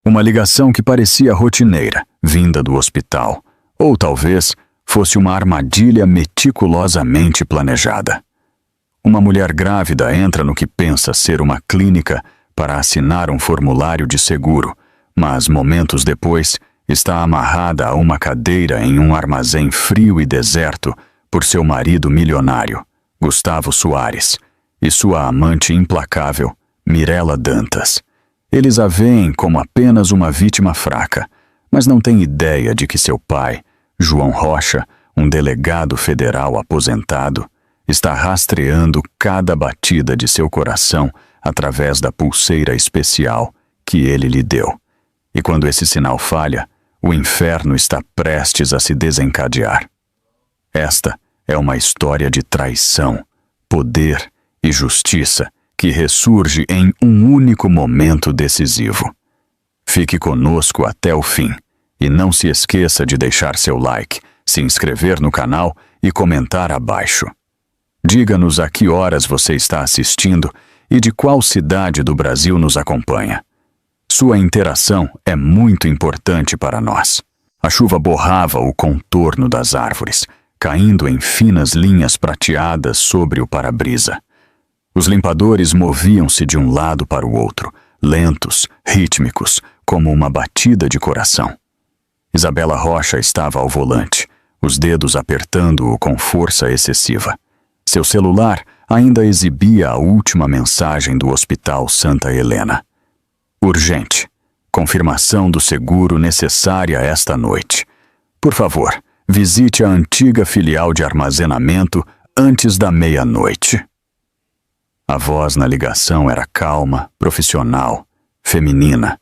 Uma ligação que parecia rotineira, vinda do hospital. Ou talvez fosse uma armadilha meticulosamente planejada. Uma mulher grávida entra no que pensa ser uma clínica para assinar um formulário de seguro, mas momentos depois está amarrada a uma cadeira em um armazém frio e deserto por seu marido milionário, Gustavo Soares, e sua amante implacável, Mirela Dantas. Eles a veem como apenas uma vítima fraca, mas não têm ideia de que seu pai, João Rocha, um delegado federal aposentado, está rastreando cada batida de seu coração através da pulseira especial que ele lhe deu. E quando esse sinal falha, o inferno está prestes a se desencadear. Esta é uma história de traição, poder e justiça que ressurge em um único momento decisivo. Fique conosco até o fim e não se esqueça de deixar seu like, se inscrever no canal e comentar abaixo. Diga-nos a que horas você está assistindo e de qual cidade do Brasil nos acompanha. Sua interação é muito importante para nós. A chuva borrava o contorno das árvores, caindo em finas linhas prateadas sobre o para-brisa. Os limpadores moviam-se de um lado para o outro, lentos, rítmicos, como uma batida de coração. Isabela Rocha estava ao volante, os dedos apertando-o com força excessiva. Seu celular ainda exibia a última mensagem do Hospital Santa Helena. Urgente. Confirmação do seguro necessária esta noite. Por favor, visite a antiga filial de armazenamento antes da meia-noite. A voz na ligação era calma, profissional, feminina.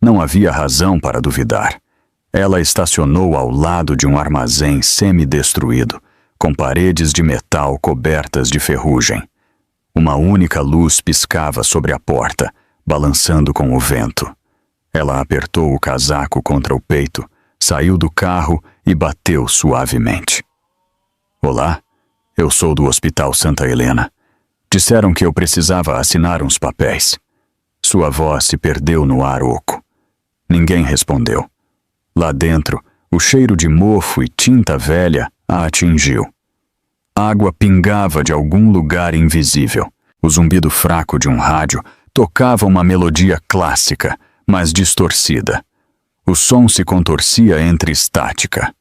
Não havia razão para duvidar. Ela estacionou ao lado de um armazém semi-destruído, com paredes de metal cobertas de ferrugem. Uma única luz piscava sobre a porta, balançando com o vento. Ela apertou o casaco contra o peito, saiu do carro e bateu suavemente. Olá, eu sou do Hospital Santa Helena. Disseram que eu precisava assinar uns papéis. Sua voz se perdeu no ar oco. Ninguém respondeu. Lá dentro, o cheiro de mofo e tinta velha a atingiu. Água pingava de algum lugar invisível. O zumbido fraco de um rádio tocava uma melodia clássica, mas distorcida. O som se contorcia entre estática.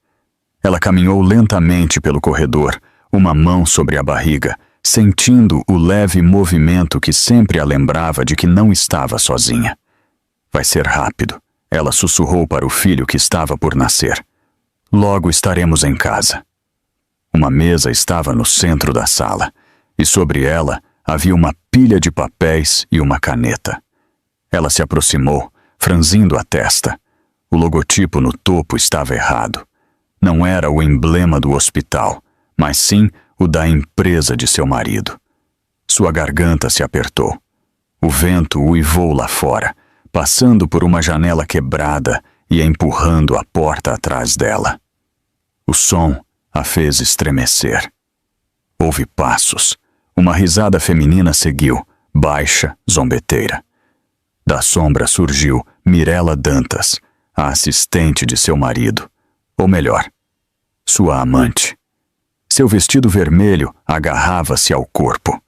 Ela caminhou lentamente pelo corredor, uma mão sobre a barriga, sentindo o leve movimento que sempre a lembrava de que não estava sozinha. Vai ser rápido, ela sussurrou para o filho que estava por nascer. Logo estaremos em casa. Uma mesa estava no centro da sala, e sobre ela havia uma pilha de papéis e uma caneta. Ela se aproximou, franzindo a testa. O logotipo no topo estava errado. Não era o emblema do hospital, mas sim o da empresa de seu marido. Sua garganta se apertou. O vento uivou lá fora, passando por uma janela quebrada e empurrando a porta atrás dela. O som a fez estremecer. Houve passos. Uma risada feminina seguiu, baixa, zombeteira. Da sombra surgiu Mirela Dantas, a assistente de seu marido, ou melhor, sua amante. Seu vestido vermelho agarrava-se ao corpo.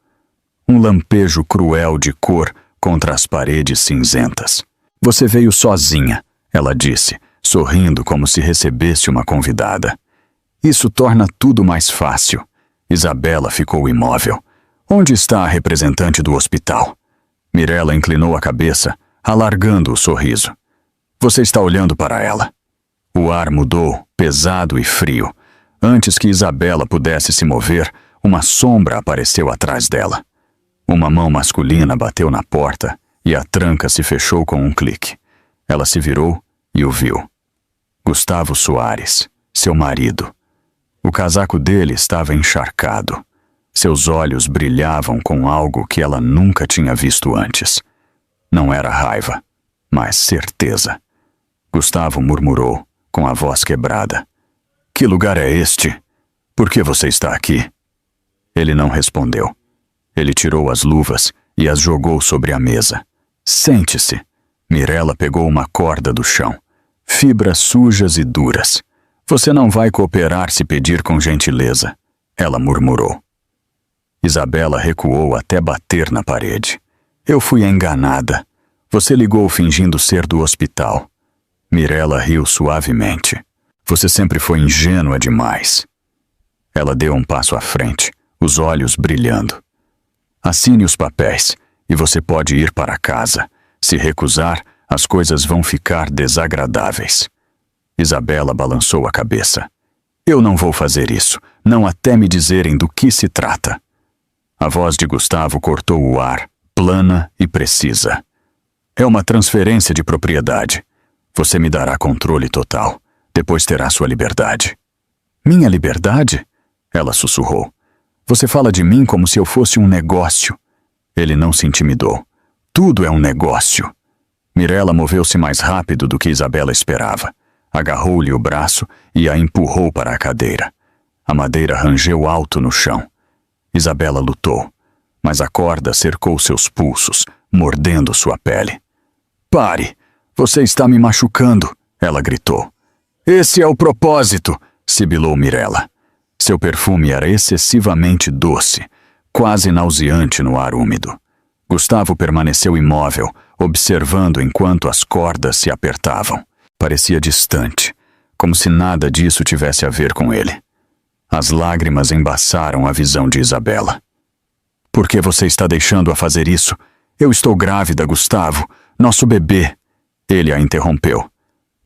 Um lampejo cruel de cor contra as paredes cinzentas. Você veio sozinha, ela disse, sorrindo como se recebesse uma convidada. Isso torna tudo mais fácil. Isabela ficou imóvel. Onde está a representante do hospital? Mirela inclinou a cabeça, alargando o sorriso. Você está olhando para ela. O ar mudou, pesado e frio. Antes que Isabela pudesse se mover, uma sombra apareceu atrás dela. Uma mão masculina bateu na porta e a tranca se fechou com um clique. Ela se virou e o viu. Gustavo Soares, seu marido. O casaco dele estava encharcado. Seus olhos brilhavam com algo que ela nunca tinha visto antes. Não era raiva, mas certeza. Gustavo murmurou, com a voz quebrada. Que lugar é este? Por que você está aqui? Ele não respondeu. Ele tirou as luvas e as jogou sobre a mesa. Sente-se. Mirella pegou uma corda do chão. Fibras sujas e duras. Você não vai cooperar se pedir com gentileza, ela murmurou. Isabela recuou até bater na parede. Eu fui enganada. Você ligou fingindo ser do hospital. Mirella riu suavemente. Você sempre foi ingênua demais. Ela deu um passo à frente, os olhos brilhando. Assine os papéis e você pode ir para casa. Se recusar, as coisas vão ficar desagradáveis. Isabela balançou a cabeça. Eu não vou fazer isso, não até me dizerem do que se trata. A voz de Gustavo cortou o ar, plana e precisa. É uma transferência de propriedade. Você me dará controle total. Depois terá sua liberdade. Minha liberdade? Ela sussurrou. Você fala de mim como se eu fosse um negócio. Ele não se intimidou. Tudo é um negócio. Mirella moveu-se mais rápido do que Isabela esperava. Agarrou-lhe o braço e a empurrou para a cadeira. A madeira rangeu alto no chão. Isabela lutou, mas a corda cercou seus pulsos, mordendo sua pele. Pare! Você está me machucando! Ela gritou. Esse é o propósito! Sibilou Mirella. Seu perfume era excessivamente doce, quase nauseante no ar úmido. Gustavo permaneceu imóvel, observando enquanto as cordas se apertavam. Parecia distante, como se nada disso tivesse a ver com ele. As lágrimas embaçaram a visão de Isabela. Por que você está deixando-a fazer isso? Eu estou grávida, Gustavo. Nosso bebê. Ele a interrompeu.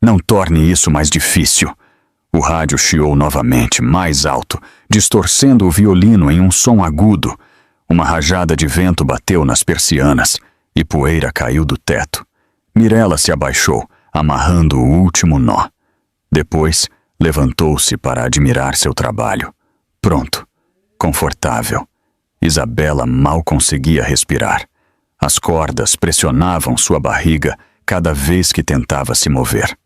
Não torne isso mais difícil. O rádio chiou novamente, mais alto, distorcendo o violino em um som agudo. Uma rajada de vento bateu nas persianas e poeira caiu do teto. Mirella se abaixou, amarrando o último nó. Depois, levantou-se para admirar seu trabalho. Pronto. Confortável. Isabela mal conseguia respirar. As cordas pressionavam sua barriga cada vez que tentava se mover.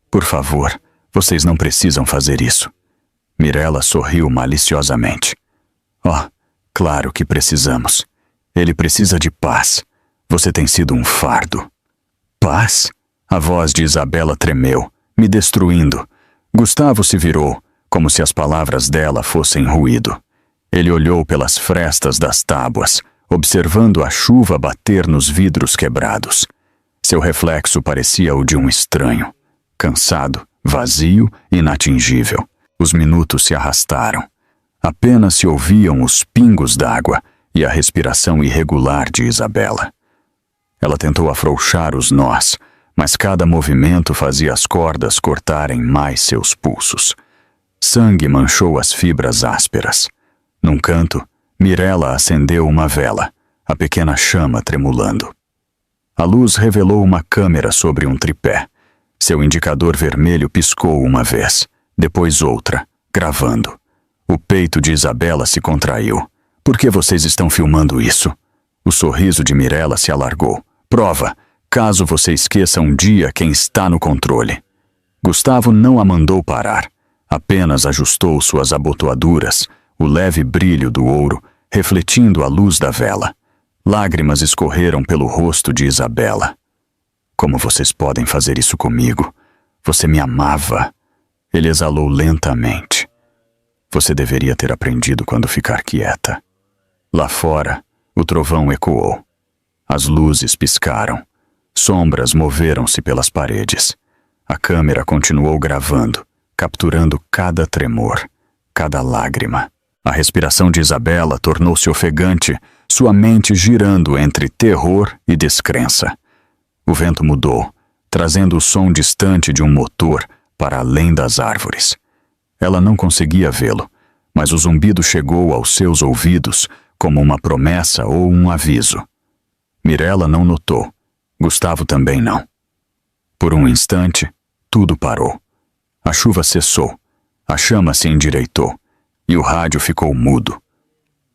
Por favor, vocês não precisam fazer isso. Mirella sorriu maliciosamente. Oh, claro que precisamos. Ele precisa de paz. Você tem sido um fardo. Paz? A voz de Isabela tremeu, me destruindo. Gustavo se virou, como se as palavras dela fossem ruído. Ele olhou pelas frestas das tábuas, observando a chuva bater nos vidros quebrados. Seu reflexo parecia o de um estranho. Cansado, vazio, inatingível. Os minutos se arrastaram. Apenas se ouviam os pingos d'água e a respiração irregular de Isabela. Ela tentou afrouxar os nós, mas cada movimento fazia as cordas cortarem mais seus pulsos. Sangue manchou as fibras ásperas. Num canto, Mirella acendeu uma vela, a pequena chama tremulando. A luz revelou uma câmera sobre um tripé. Seu indicador vermelho piscou uma vez, depois outra, gravando. O peito de Isabela se contraiu. Por que vocês estão filmando isso? O sorriso de Mirella se alargou. Prova, caso você esqueça um dia quem está no controle. Gustavo não a mandou parar. Apenas ajustou suas abotoaduras, o leve brilho do ouro, refletindo a luz da vela. Lágrimas escorreram pelo rosto de Isabela. Como vocês podem fazer isso comigo? Você me amava. Ele exalou lentamente. Você deveria ter aprendido quando ficar quieta. Lá fora, o trovão ecoou. As luzes piscaram. Sombras moveram-se pelas paredes. A câmera continuou gravando, capturando cada tremor, cada lágrima. A respiração de Isabela tornou-se ofegante, sua mente girando entre terror e descrença. O vento mudou, trazendo o som distante de um motor para além das árvores. Ela não conseguia vê-lo, mas o zumbido chegou aos seus ouvidos como uma promessa ou um aviso. Mirella não notou, Gustavo também não. Por um instante, tudo parou. A chuva cessou, a chama se endireitou e o rádio ficou mudo.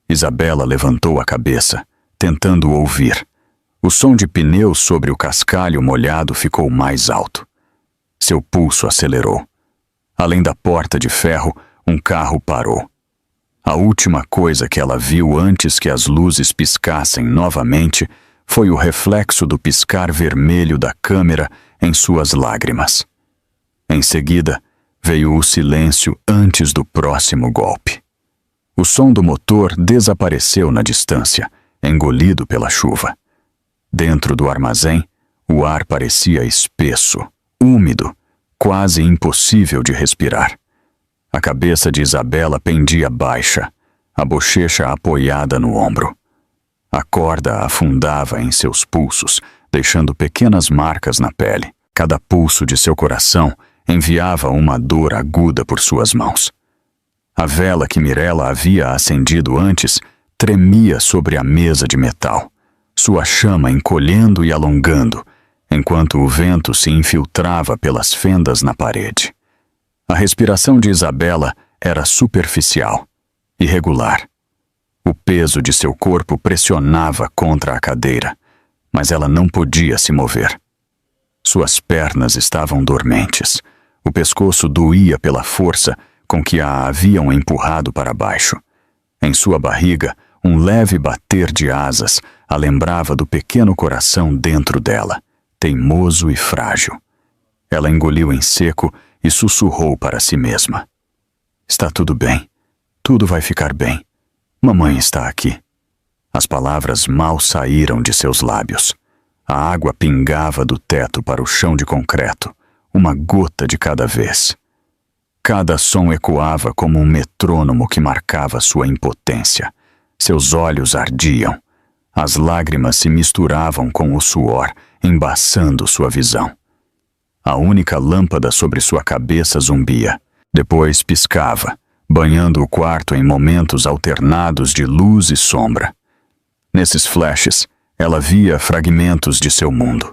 Isabela levantou a cabeça, tentando ouvir. O som de pneus sobre o cascalho molhado ficou mais alto. Seu pulso acelerou. Além da porta de ferro, um carro parou. A última coisa que ela viu antes que as luzes piscassem novamente foi o reflexo do piscar vermelho da câmera em suas lágrimas. Em seguida, veio o silêncio antes do próximo golpe. O som do motor desapareceu na distância, engolido pela chuva. Dentro do armazém, o ar parecia espesso, úmido, quase impossível de respirar. A cabeça de Isabela pendia baixa, a bochecha apoiada no ombro. A corda afundava em seus pulsos, deixando pequenas marcas na pele. Cada pulso de seu coração enviava uma dor aguda por suas mãos. A vela que Mirella havia acendido antes tremia sobre a mesa de metal, sua chama encolhendo e alongando, enquanto o vento se infiltrava pelas fendas na parede. A respiração de Isabela era superficial, irregular. O peso de seu corpo pressionava contra a cadeira, mas ela não podia se mover. Suas pernas estavam dormentes. O pescoço doía pela força com que a haviam empurrado para baixo. Em sua barriga, um leve bater de asas a lembrava do pequeno coração dentro dela, teimoso e frágil. Ela engoliu em seco e sussurrou para si mesma. Está tudo bem. Tudo vai ficar bem. Mamãe está aqui. As palavras mal saíram de seus lábios. A água pingava do teto para o chão de concreto, uma gota de cada vez. Cada som ecoava como um metrônomo que marcava sua impotência. Seus olhos ardiam. As lágrimas se misturavam com o suor, embaçando sua visão. A única lâmpada sobre sua cabeça zumbia. Depois piscava, banhando o quarto em momentos alternados de luz e sombra. Nesses flashes, ela via fragmentos de seu mundo.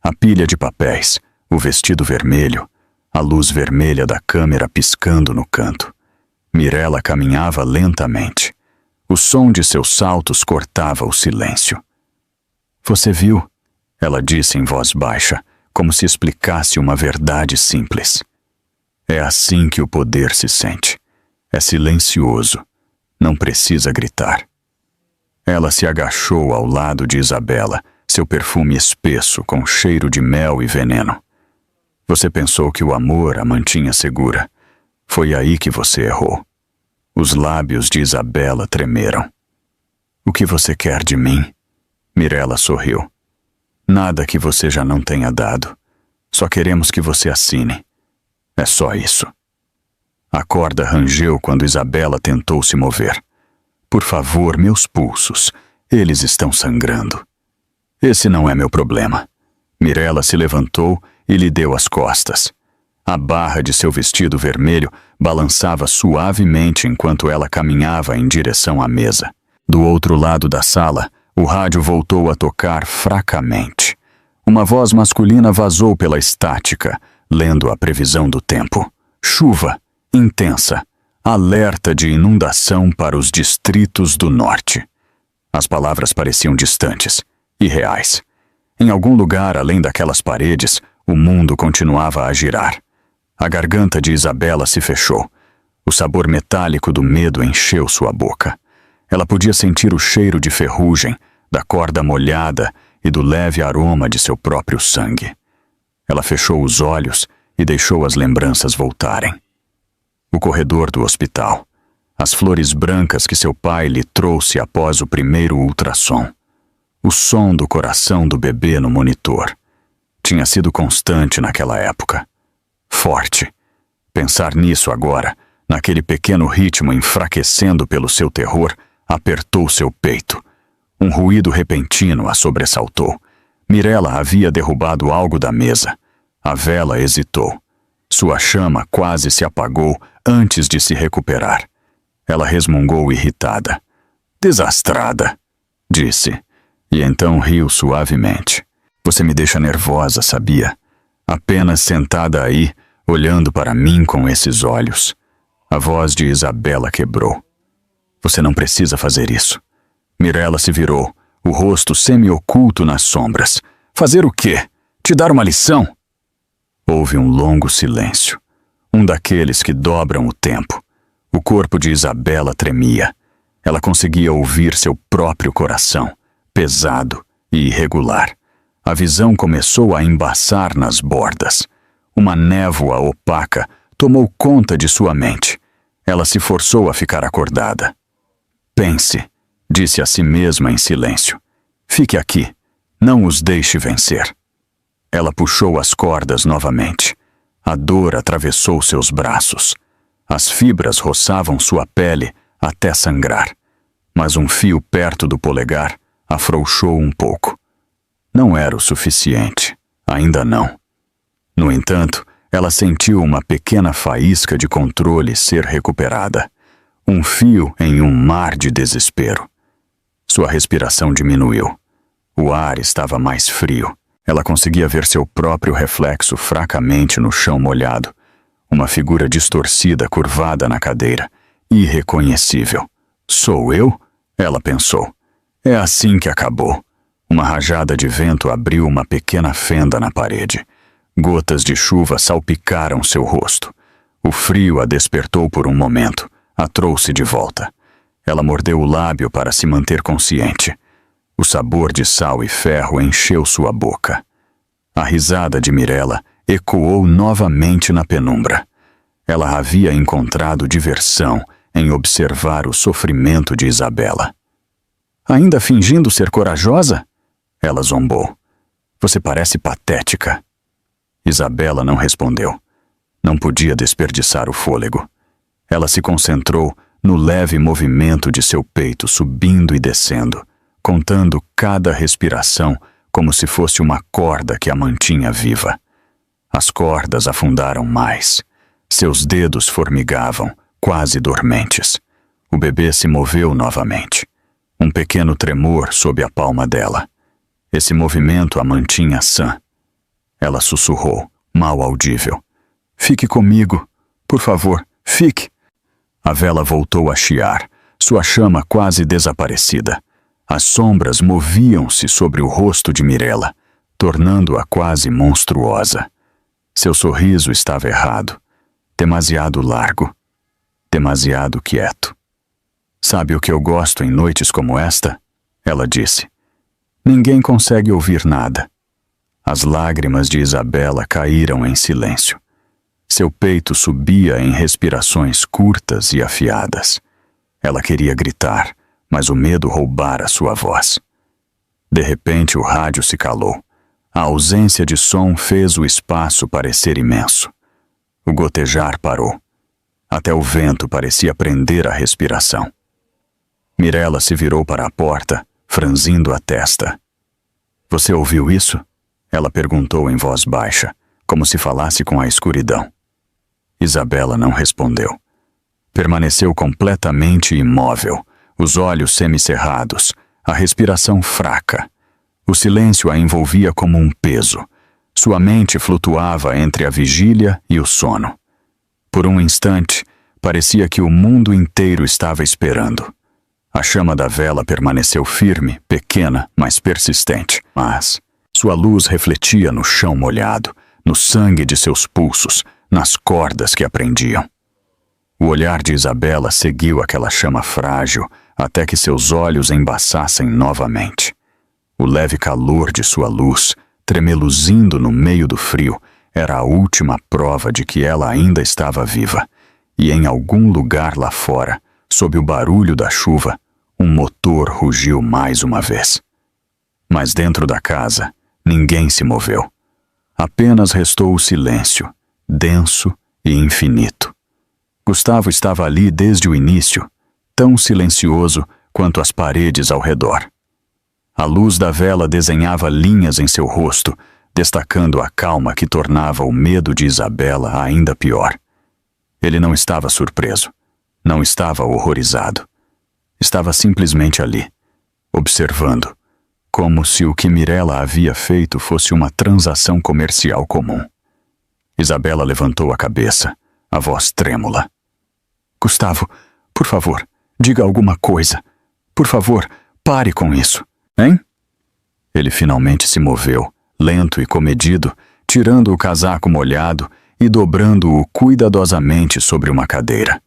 A pilha de papéis, o vestido vermelho, a luz vermelha da câmera piscando no canto. Mirella caminhava lentamente. O som de seus saltos cortava o silêncio. Você viu? Ela disse em voz baixa, como se explicasse uma verdade simples. É assim que o poder se sente. É silencioso. Não precisa gritar. Ela se agachou ao lado de Isabela, seu perfume espesso com cheiro de mel e veneno. Você pensou que o amor a mantinha segura. Foi aí que você errou. Os lábios de Isabela tremeram. O que você quer de mim? Mirella sorriu. Nada que você já não tenha dado. Só queremos que você assine. É só isso. A corda rangeu quando Isabela tentou se mover. Por favor, meus pulsos. Eles estão sangrando. Esse não é meu problema. Mirella se levantou e lhe deu as costas. A barra de seu vestido vermelho balançava suavemente enquanto ela caminhava em direção à mesa. Do outro lado da sala, o rádio voltou a tocar fracamente. Uma voz masculina vazou pela estática, lendo a previsão do tempo. Chuva, intensa, alerta de inundação para os distritos do norte. As palavras pareciam distantes, irreais. Em algum lugar além daquelas paredes, o mundo continuava a girar. A garganta de Isabela se fechou. O sabor metálico do medo encheu sua boca. Ela podia sentir o cheiro de ferrugem, da corda molhada e do leve aroma de seu próprio sangue. Ela fechou os olhos e deixou as lembranças voltarem. O corredor do hospital. As flores brancas que seu pai lhe trouxe após o primeiro ultrassom. O som do coração do bebê no monitor. Tinha sido constante naquela época. Forte. Pensar nisso agora, naquele pequeno ritmo enfraquecendo pelo seu terror, apertou seu peito. Um ruído repentino a sobressaltou. Mirella havia derrubado algo da mesa. A vela hesitou. Sua chama quase se apagou antes de se recuperar. Ela resmungou irritada. Desastrada, disse, e então riu suavemente. Você me deixa nervosa, sabia? Apenas sentada aí, olhando para mim com esses olhos. A voz de Isabela quebrou. Você não precisa fazer isso. Mirella se virou, o rosto semi-oculto nas sombras. Fazer o quê? Te dar uma lição? Houve um longo silêncio. Um daqueles que dobram o tempo. O corpo de Isabela tremia. Ela conseguia ouvir seu próprio coração, pesado, e irregular. A visão começou a embaçar nas bordas. Uma névoa opaca tomou conta de sua mente. Ela se forçou a ficar acordada. Pense, disse a si mesma em silêncio. Fique aqui. Não os deixe vencer. Ela puxou as cordas novamente. A dor atravessou seus braços. As fibras roçavam sua pele até sangrar. Mas um fio perto do polegar afrouxou um pouco. Não era o suficiente. Ainda não. No entanto, ela sentiu uma pequena faísca de controle ser recuperada. Um fio em um mar de desespero. Sua respiração diminuiu. O ar estava mais frio. Ela conseguia ver seu próprio reflexo fracamente no chão molhado. Uma figura distorcida curvada na cadeira. Irreconhecível. Sou eu? Ela pensou. É assim que acabou. Uma rajada de vento abriu uma pequena fenda na parede. Gotas de chuva salpicaram seu rosto. O frio a despertou por um momento. A trouxe de volta. Ela mordeu o lábio para se manter consciente. O sabor de sal e ferro encheu sua boca. A risada de Mirella ecoou novamente na penumbra. Ela havia encontrado diversão em observar o sofrimento de Isabela. Ainda fingindo ser corajosa? Ela zombou. Você parece patética. Isabela não respondeu. Não podia desperdiçar o fôlego. Ela se concentrou no leve movimento de seu peito subindo e descendo, contando cada respiração como se fosse uma corda que a mantinha viva. As cordas afundaram mais. Seus dedos formigavam, quase dormentes. O bebê se moveu novamente. Um pequeno tremor sob a palma dela. Esse movimento a mantinha sã. Ela sussurrou, mal audível. Fique comigo. Por favor, fique. A vela voltou a chiar, sua chama quase desaparecida. As sombras moviam-se sobre o rosto de Mirella, tornando-a quase monstruosa. Seu sorriso estava errado. Demasiado largo. Demasiado quieto. Sabe o que eu gosto em noites como esta? Ela disse. Ninguém consegue ouvir nada. As lágrimas de Isabela caíram em silêncio. Seu peito subia em respirações curtas e afiadas. Ela queria gritar, mas o medo roubara sua voz. De repente o rádio se calou. A ausência de som fez o espaço parecer imenso. O gotejar parou. Até o vento parecia prender a respiração. Mirella se virou para a porta, franzindo a testa. Você ouviu isso? Ela perguntou em voz baixa, como se falasse com a escuridão. Isabela não respondeu. Permaneceu completamente imóvel, os olhos semicerrados, a respiração fraca. O silêncio a envolvia como um peso. Sua mente flutuava entre a vigília e o sono. Por um instante, parecia que o mundo inteiro estava esperando. A chama da vela permaneceu firme, pequena, mas persistente. Mas sua luz refletia no chão molhado, no sangue de seus pulsos, nas cordas que a prendiam. O olhar de Isabela seguiu aquela chama frágil até que seus olhos embaçassem novamente. O leve calor de sua luz, tremeluzindo no meio do frio, era a última prova de que ela ainda estava viva. E em algum lugar lá fora, sob o barulho da chuva, um motor rugiu mais uma vez. Mas dentro da casa, ninguém se moveu. Apenas restou o silêncio, denso e infinito. Gustavo estava ali desde o início, tão silencioso quanto as paredes ao redor. A luz da vela desenhava linhas em seu rosto, destacando a calma que tornava o medo de Isabela ainda pior. Ele não estava surpreso, não estava horrorizado. Estava simplesmente ali, observando, como se o que Mirella havia feito fosse uma transação comercial comum. Isabela levantou a cabeça, a voz trêmula. Gustavo, por favor, diga alguma coisa. Por favor, pare com isso. Hein? Ele finalmente se moveu, lento e comedido, tirando o casaco molhado e dobrando-o cuidadosamente sobre uma cadeira.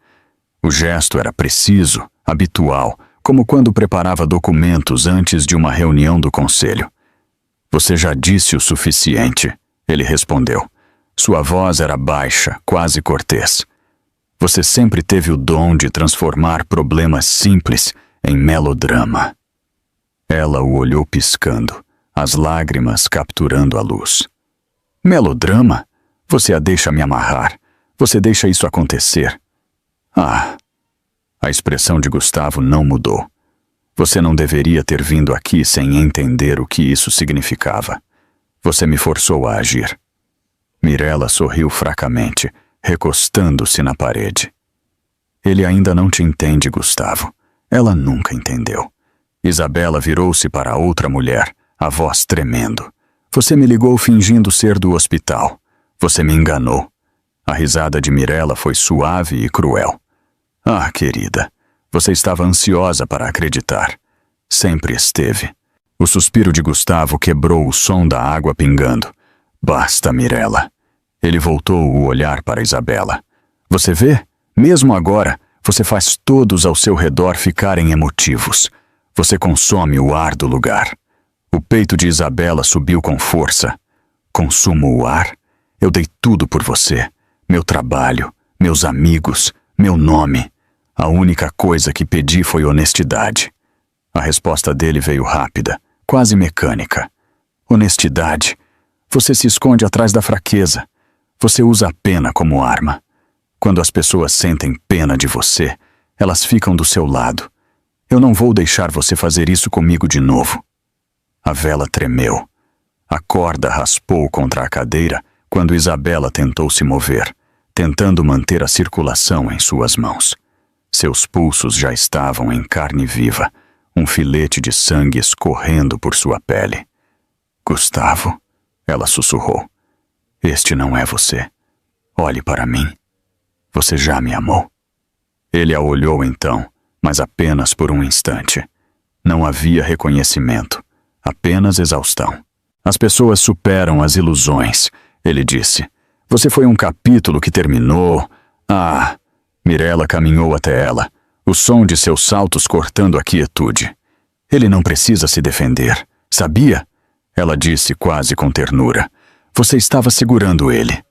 O gesto era preciso, habitual, como quando preparava documentos antes de uma reunião do conselho. Você já disse o suficiente, ele respondeu. Sua voz era baixa, quase cortês. Você sempre teve o dom de transformar problemas simples em melodrama. Ela o olhou piscando, as lágrimas capturando a luz. Melodrama? Você a deixa me amarrar. Você deixa isso acontecer. Ah! A expressão de Gustavo não mudou. Você não deveria ter vindo aqui sem entender o que isso significava. Você me forçou a agir. Mirella sorriu fracamente, recostando-se na parede. Ele ainda não te entende, Gustavo. Ela nunca entendeu. Isabela virou-se para outra mulher, a voz tremendo. Você me ligou fingindo ser do hospital. Você me enganou. A risada de Mirella foi suave e cruel. Ah, querida, você estava ansiosa para acreditar. Sempre esteve. O suspiro de Gustavo quebrou o som da água pingando. Basta, Mirella. Ele voltou o olhar para Isabela. Você vê? Mesmo agora, você faz todos ao seu redor ficarem emotivos. Você consome o ar do lugar. O peito de Isabela subiu com força. Consumo o ar? Eu dei tudo por você. Meu trabalho, meus amigos, meu nome. A única coisa que pedi foi honestidade. A resposta dele veio rápida, quase mecânica. Honestidade. Você se esconde atrás da fraqueza. Você usa a pena como arma. Quando as pessoas sentem pena de você, elas ficam do seu lado. Eu não vou deixar você fazer isso comigo de novo. A vela tremeu. A corda raspou contra a cadeira quando Isabela tentou se mover, tentando manter a circulação em suas mãos. Seus pulsos já estavam em carne viva, um filete de sangue escorrendo por sua pele. Gustavo, ela sussurrou. Este não é você. Olhe para mim. Você já me amou. Ele a olhou então, mas apenas por um instante. Não havia reconhecimento, apenas exaustão. As pessoas superam as ilusões, ele disse. Você foi um capítulo que terminou. Ah! Mirella caminhou até ela, o som de seus saltos cortando a quietude. Ele não precisa se defender, sabia? Ela disse quase com ternura. Você estava segurando ele.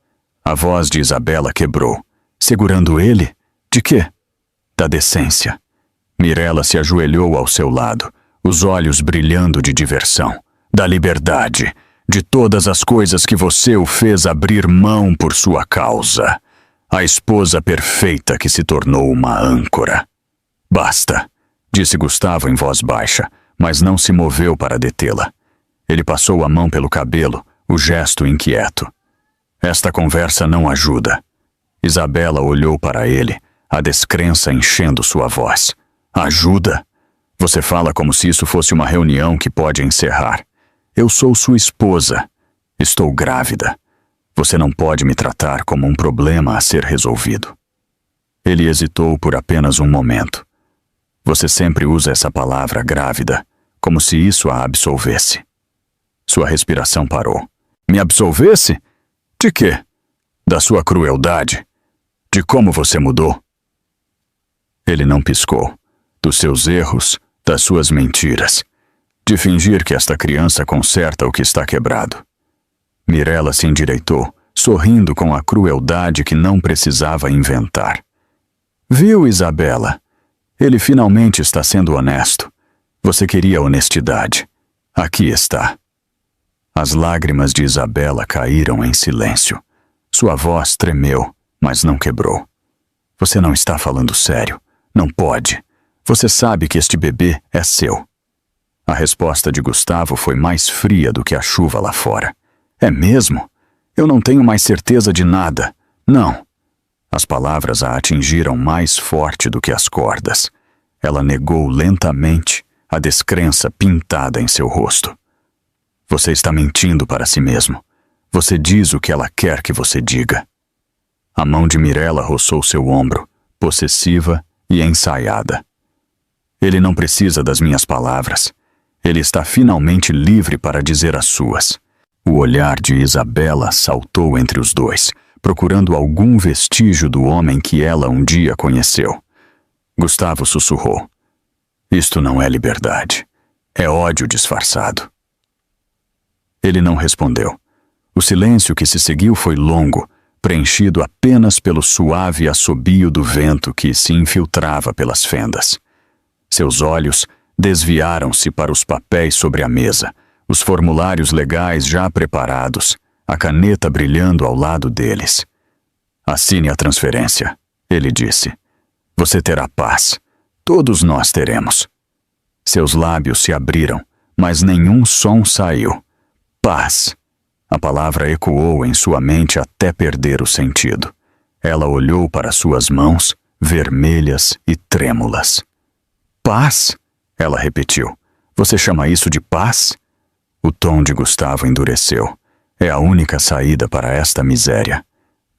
A voz de Isabela quebrou. Segurando ele? De quê? Da decência. Mirella se ajoelhou ao seu lado, os olhos brilhando de diversão. Da liberdade, de todas as coisas que você o fez abrir mão por sua causa. A esposa perfeita que se tornou uma âncora. Basta, disse Gustavo em voz baixa, mas não se moveu para detê-la. Ele passou a mão pelo cabelo, o gesto inquieto. Esta conversa não ajuda. Isabela olhou para ele, a descrença enchendo sua voz. Ajuda? Você fala como se isso fosse uma reunião que pode encerrar. Eu sou sua esposa. Estou grávida. Você não pode me tratar como um problema a ser resolvido. Ele hesitou por apenas um momento. Você sempre usa essa palavra grávida, como se isso a absolvesse. Sua respiração parou. Me absolvesse? De quê? Da sua crueldade? De como você mudou? Ele não piscou. Dos seus erros, das suas mentiras. De fingir que esta criança conserta o que está quebrado. Mirella se endireitou, sorrindo com a crueldade que não precisava inventar. Viu, Isabela? Ele finalmente está sendo honesto. Você queria honestidade. Aqui está. As lágrimas de Isabela caíram em silêncio. Sua voz tremeu, mas não quebrou. Você não está falando sério. Não pode. Você sabe que este bebê é seu. A resposta de Gustavo foi mais fria do que a chuva lá fora. É mesmo? Eu não tenho mais certeza de nada. Não. As palavras a atingiram mais forte do que as cordas. Ela negou lentamente, a descrença pintada em seu rosto. Você está mentindo para si mesmo. Você diz o que ela quer que você diga. A mão de Mirella roçou seu ombro, possessiva e ensaiada. Ele não precisa das minhas palavras. Ele está finalmente livre para dizer as suas. O olhar de Isabela saltou entre os dois, procurando algum vestígio do homem que ela um dia conheceu. Gustavo sussurrou. Isto não é liberdade. É ódio disfarçado. Ele não respondeu. O silêncio que se seguiu foi longo, preenchido apenas pelo suave assobio do vento que se infiltrava pelas fendas. Seus olhos desviaram-se para os papéis sobre a mesa, os formulários legais já preparados, a caneta brilhando ao lado deles. Assine a transferência, ele disse. Você terá paz. Todos nós teremos. Seus lábios se abriram, mas nenhum som saiu. Paz. A palavra ecoou em sua mente até perder o sentido. Ela olhou para suas mãos, vermelhas e trêmulas. Paz? Ela repetiu. Você chama isso de paz? O tom de Gustavo endureceu. É a única saída para esta miséria.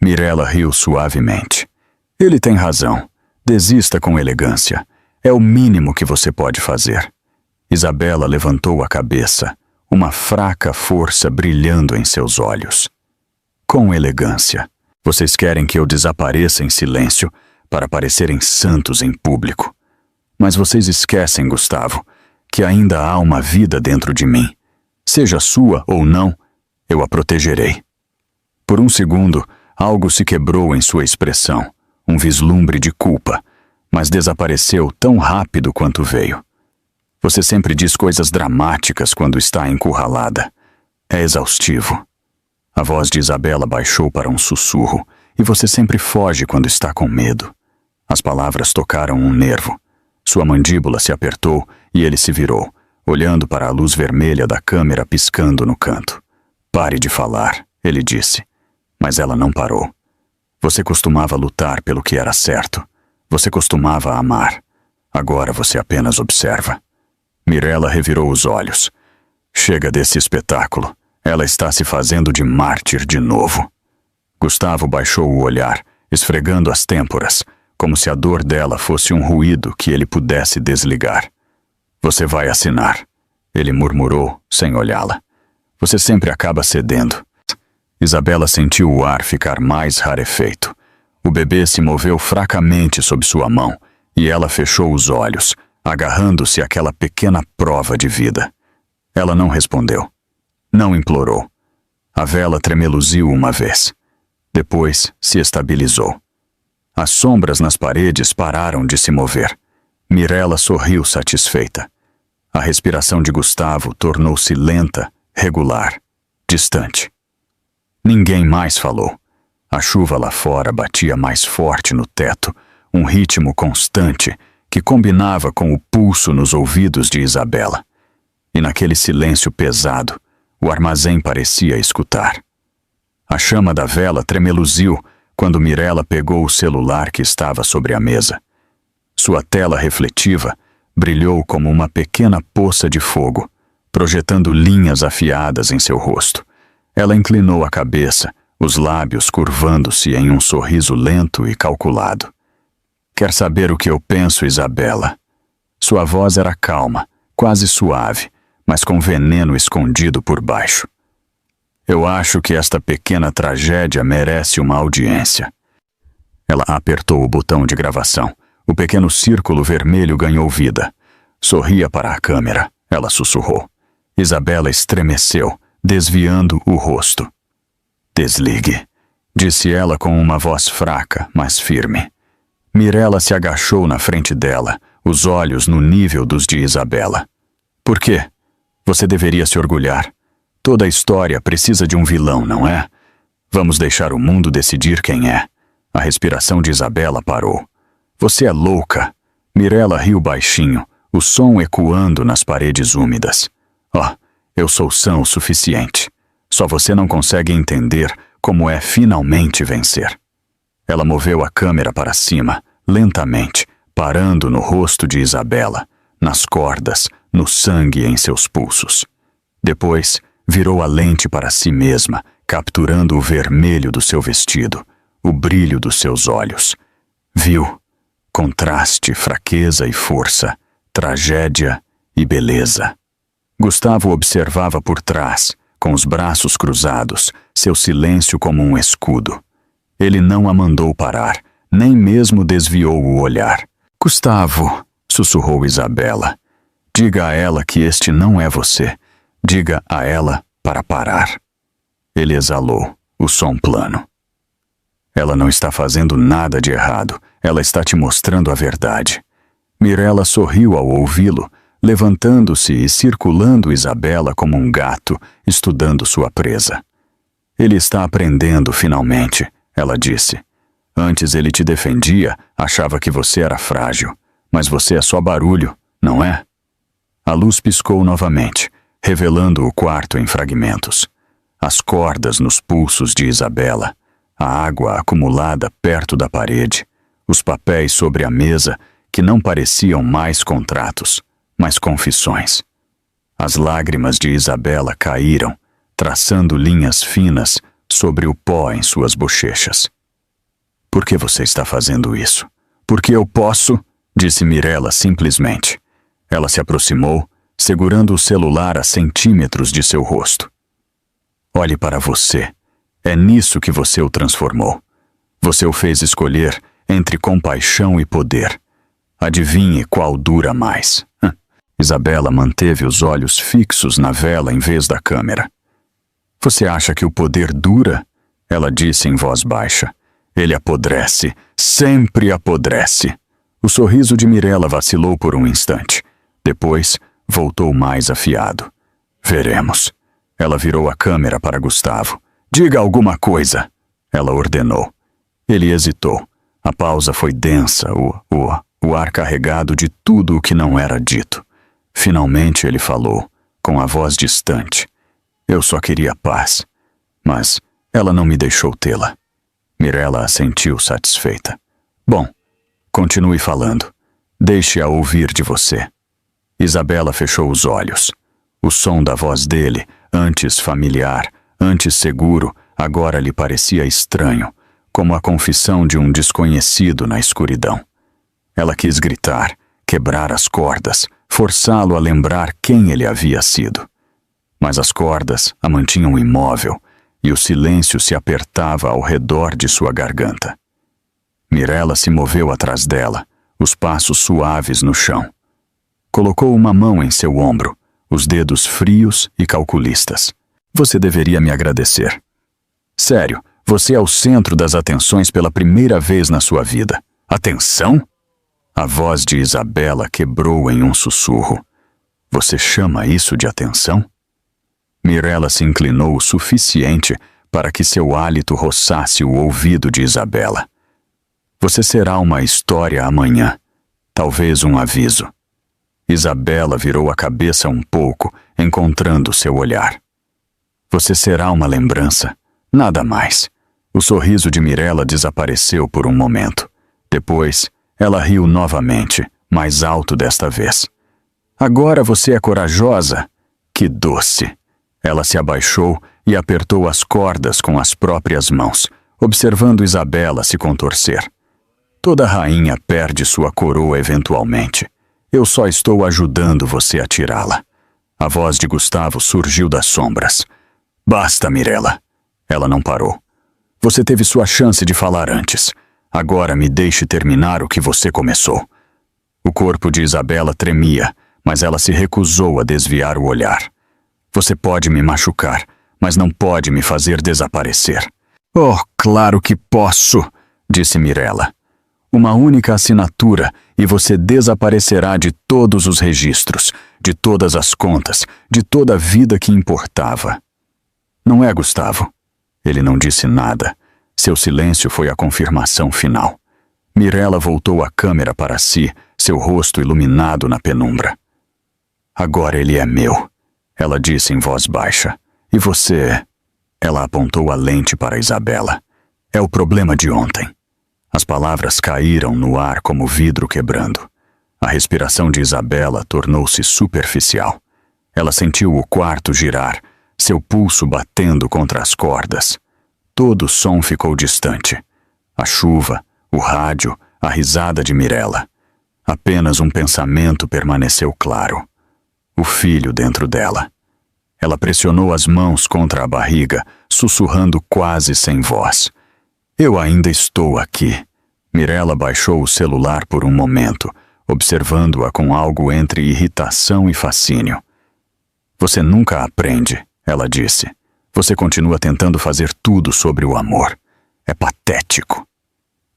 Mirella riu suavemente. Ele tem razão. Desista com elegância. É o mínimo que você pode fazer. Isabela levantou a cabeça, uma fraca força brilhando em seus olhos. Com elegância. Vocês querem que eu desapareça em silêncio para parecerem santos em público. Mas vocês esquecem, Gustavo, que ainda há uma vida dentro de mim. Seja sua ou não, eu a protegerei. Por um segundo, algo se quebrou em sua expressão, um vislumbre de culpa, mas desapareceu tão rápido quanto veio. Você sempre diz coisas dramáticas quando está encurralada. É exaustivo. A voz de Isabela baixou para um sussurro, e você sempre foge quando está com medo. As palavras tocaram um nervo. Sua mandíbula se apertou e ele se virou, olhando para a luz vermelha da câmera piscando no canto. Pare de falar, ele disse. Mas ela não parou. Você costumava lutar pelo que era certo. Você costumava amar. Agora você apenas observa. Mirella revirou os olhos. Chega desse espetáculo. Ela está se fazendo de mártir de novo. Gustavo baixou o olhar, esfregando as têmporas, como se a dor dela fosse um ruído que ele pudesse desligar. Você vai assinar, ele murmurou, sem olhá-la. Você sempre acaba cedendo. Isabela sentiu o ar ficar mais rarefeito. O bebê se moveu fracamente sob sua mão, e ela fechou os olhos, agarrando-se àquela pequena prova de vida. Ela não respondeu. Não implorou. A vela tremeluziu uma vez. Depois se estabilizou. As sombras nas paredes pararam de se mover. Mirella sorriu satisfeita. A respiração de Gustavo tornou-se lenta, regular, distante. Ninguém mais falou. A chuva lá fora batia mais forte no teto, um ritmo constante que combinava com o pulso nos ouvidos de Isabela. E naquele silêncio pesado, o armazém parecia escutar. A chama da vela tremeluziu quando Mirella pegou o celular que estava sobre a mesa. Sua tela refletiva brilhou como uma pequena poça de fogo, projetando linhas afiadas em seu rosto. Ela inclinou a cabeça, os lábios curvando-se em um sorriso lento e calculado. Quer saber o que eu penso, Isabela? Sua voz era calma, quase suave, mas com veneno escondido por baixo. Eu acho que esta pequena tragédia merece uma audiência. Ela apertou o botão de gravação. O pequeno círculo vermelho ganhou vida. Sorria para a câmera. Ela sussurrou. Isabela estremeceu, desviando o rosto. Desligue, disse ela com uma voz fraca, mas firme. Mirella se agachou na frente dela, os olhos no nível dos de Isabela. Por quê? Você deveria se orgulhar. Toda a história precisa de um vilão, não é? Vamos deixar o mundo decidir quem é. A respiração de Isabela parou. Você é louca. Mirella riu baixinho, o som ecoando nas paredes úmidas. Eu sou sã o suficiente. Só você não consegue entender como é finalmente vencer. Ela moveu a câmera para cima, lentamente, parando no rosto de Isabela, nas cordas, no sangue em seus pulsos. Depois, virou a lente para si mesma, capturando o vermelho do seu vestido, o brilho dos seus olhos. Viu? Contraste, fraqueza e força, tragédia e beleza. Gustavo observava por trás, com os braços cruzados, seu silêncio como um escudo. Ele não a mandou parar, nem mesmo desviou o olhar. Gustavo, sussurrou Isabela. Diga a ela que este não é você. Diga a ela para parar. Ele exalou, o som plano. Ela não está fazendo nada de errado, ela está te mostrando a verdade. Mirella sorriu ao ouvi-lo, levantando-se e circulando Isabela como um gato, estudando sua presa. Ele está aprendendo finalmente, ela disse. Antes ele te defendia, achava que você era frágil, mas você é só barulho, não é? A luz piscou novamente, revelando o quarto em fragmentos. As cordas nos pulsos de Isabela, a água acumulada perto da parede, os papéis sobre a mesa que não pareciam mais contratos, mas confissões. As lágrimas de Isabela caíram, traçando linhas finas sobre o pó em suas bochechas. Por que você está fazendo isso? Porque eu posso, disse Mirella simplesmente. Ela se aproximou, segurando o celular a centímetros de seu rosto. Olhe para você. É nisso que você o transformou. Você o fez escolher entre compaixão e poder. Adivinhe qual dura mais. Isabela manteve os olhos fixos na vela em vez da câmera. Você acha que o poder dura? Ela disse em voz baixa. Ele apodrece, sempre apodrece. O sorriso de Mirella vacilou por um instante. Depois, voltou mais afiado. Veremos. Ela virou a câmera para Gustavo. Diga alguma coisa, ela ordenou. Ele hesitou. A pausa foi densa, o ar carregado de tudo o que não era dito. Finalmente ele falou, com a voz distante. Eu só queria paz, mas ela não me deixou tê-la. Mirella assentiu satisfeita. Bom, continue falando. Deixe-a ouvir de você. Isabela fechou os olhos. O som da voz dele, antes familiar, antes seguro, agora lhe parecia estranho, como a confissão de um desconhecido na escuridão. Ela quis gritar, quebrar as cordas, forçá-lo a lembrar quem ele havia sido. Mas as cordas a mantinham imóvel e o silêncio se apertava ao redor de sua garganta. Mirella se moveu atrás dela, os passos suaves no chão. Colocou uma mão em seu ombro, os dedos frios e calculistas. Você deveria me agradecer. Sério, você é o centro das atenções pela primeira vez na sua vida. Atenção? A voz de Isabela quebrou em um sussurro. Você chama isso de atenção? Mirella se inclinou o suficiente para que seu hálito roçasse o ouvido de Isabela. Você será uma história amanhã, talvez um aviso. Isabela virou a cabeça um pouco, encontrando seu olhar. Você será uma lembrança, nada mais. O sorriso de Mirella desapareceu por um momento. Depois, ela riu novamente, mais alto desta vez. Agora você é corajosa? Que doce! Ela se abaixou e apertou as cordas com as próprias mãos, observando Isabela se contorcer. Toda rainha perde sua coroa eventualmente. Eu só estou ajudando você a tirá-la. A voz de Gustavo surgiu das sombras. Basta, Mirella. Ela não parou. Você teve sua chance de falar antes. Agora me deixe terminar o que você começou. O corpo de Isabela tremia, mas ela se recusou a desviar o olhar. Você pode me machucar, mas não pode me fazer desaparecer. Oh, claro que posso, disse Mirella. Uma única assinatura e você desaparecerá de todos os registros, de todas as contas, de toda a vida que importava. Não é, Gustavo? Ele não disse nada. Seu silêncio foi a confirmação final. Mirella voltou a câmera para si, seu rosto iluminado na penumbra. Agora ele é meu. Ela disse em voz baixa. E você? Ela apontou a lente para Isabela. É o problema de ontem. As palavras caíram no ar como vidro quebrando. A respiração de Isabela tornou-se superficial. Ela sentiu o quarto girar, seu pulso batendo contra as cordas. Todo o som ficou distante. A chuva, o rádio, a risada de Mirella. Apenas um pensamento permaneceu claro. O filho dentro dela. Ela pressionou as mãos contra a barriga, sussurrando quase sem voz. Eu ainda estou aqui. Mirella baixou o celular por um momento, observando-a com algo entre irritação e fascínio. Você nunca aprende, ela disse. Você continua tentando fazer tudo sobre o amor. É patético.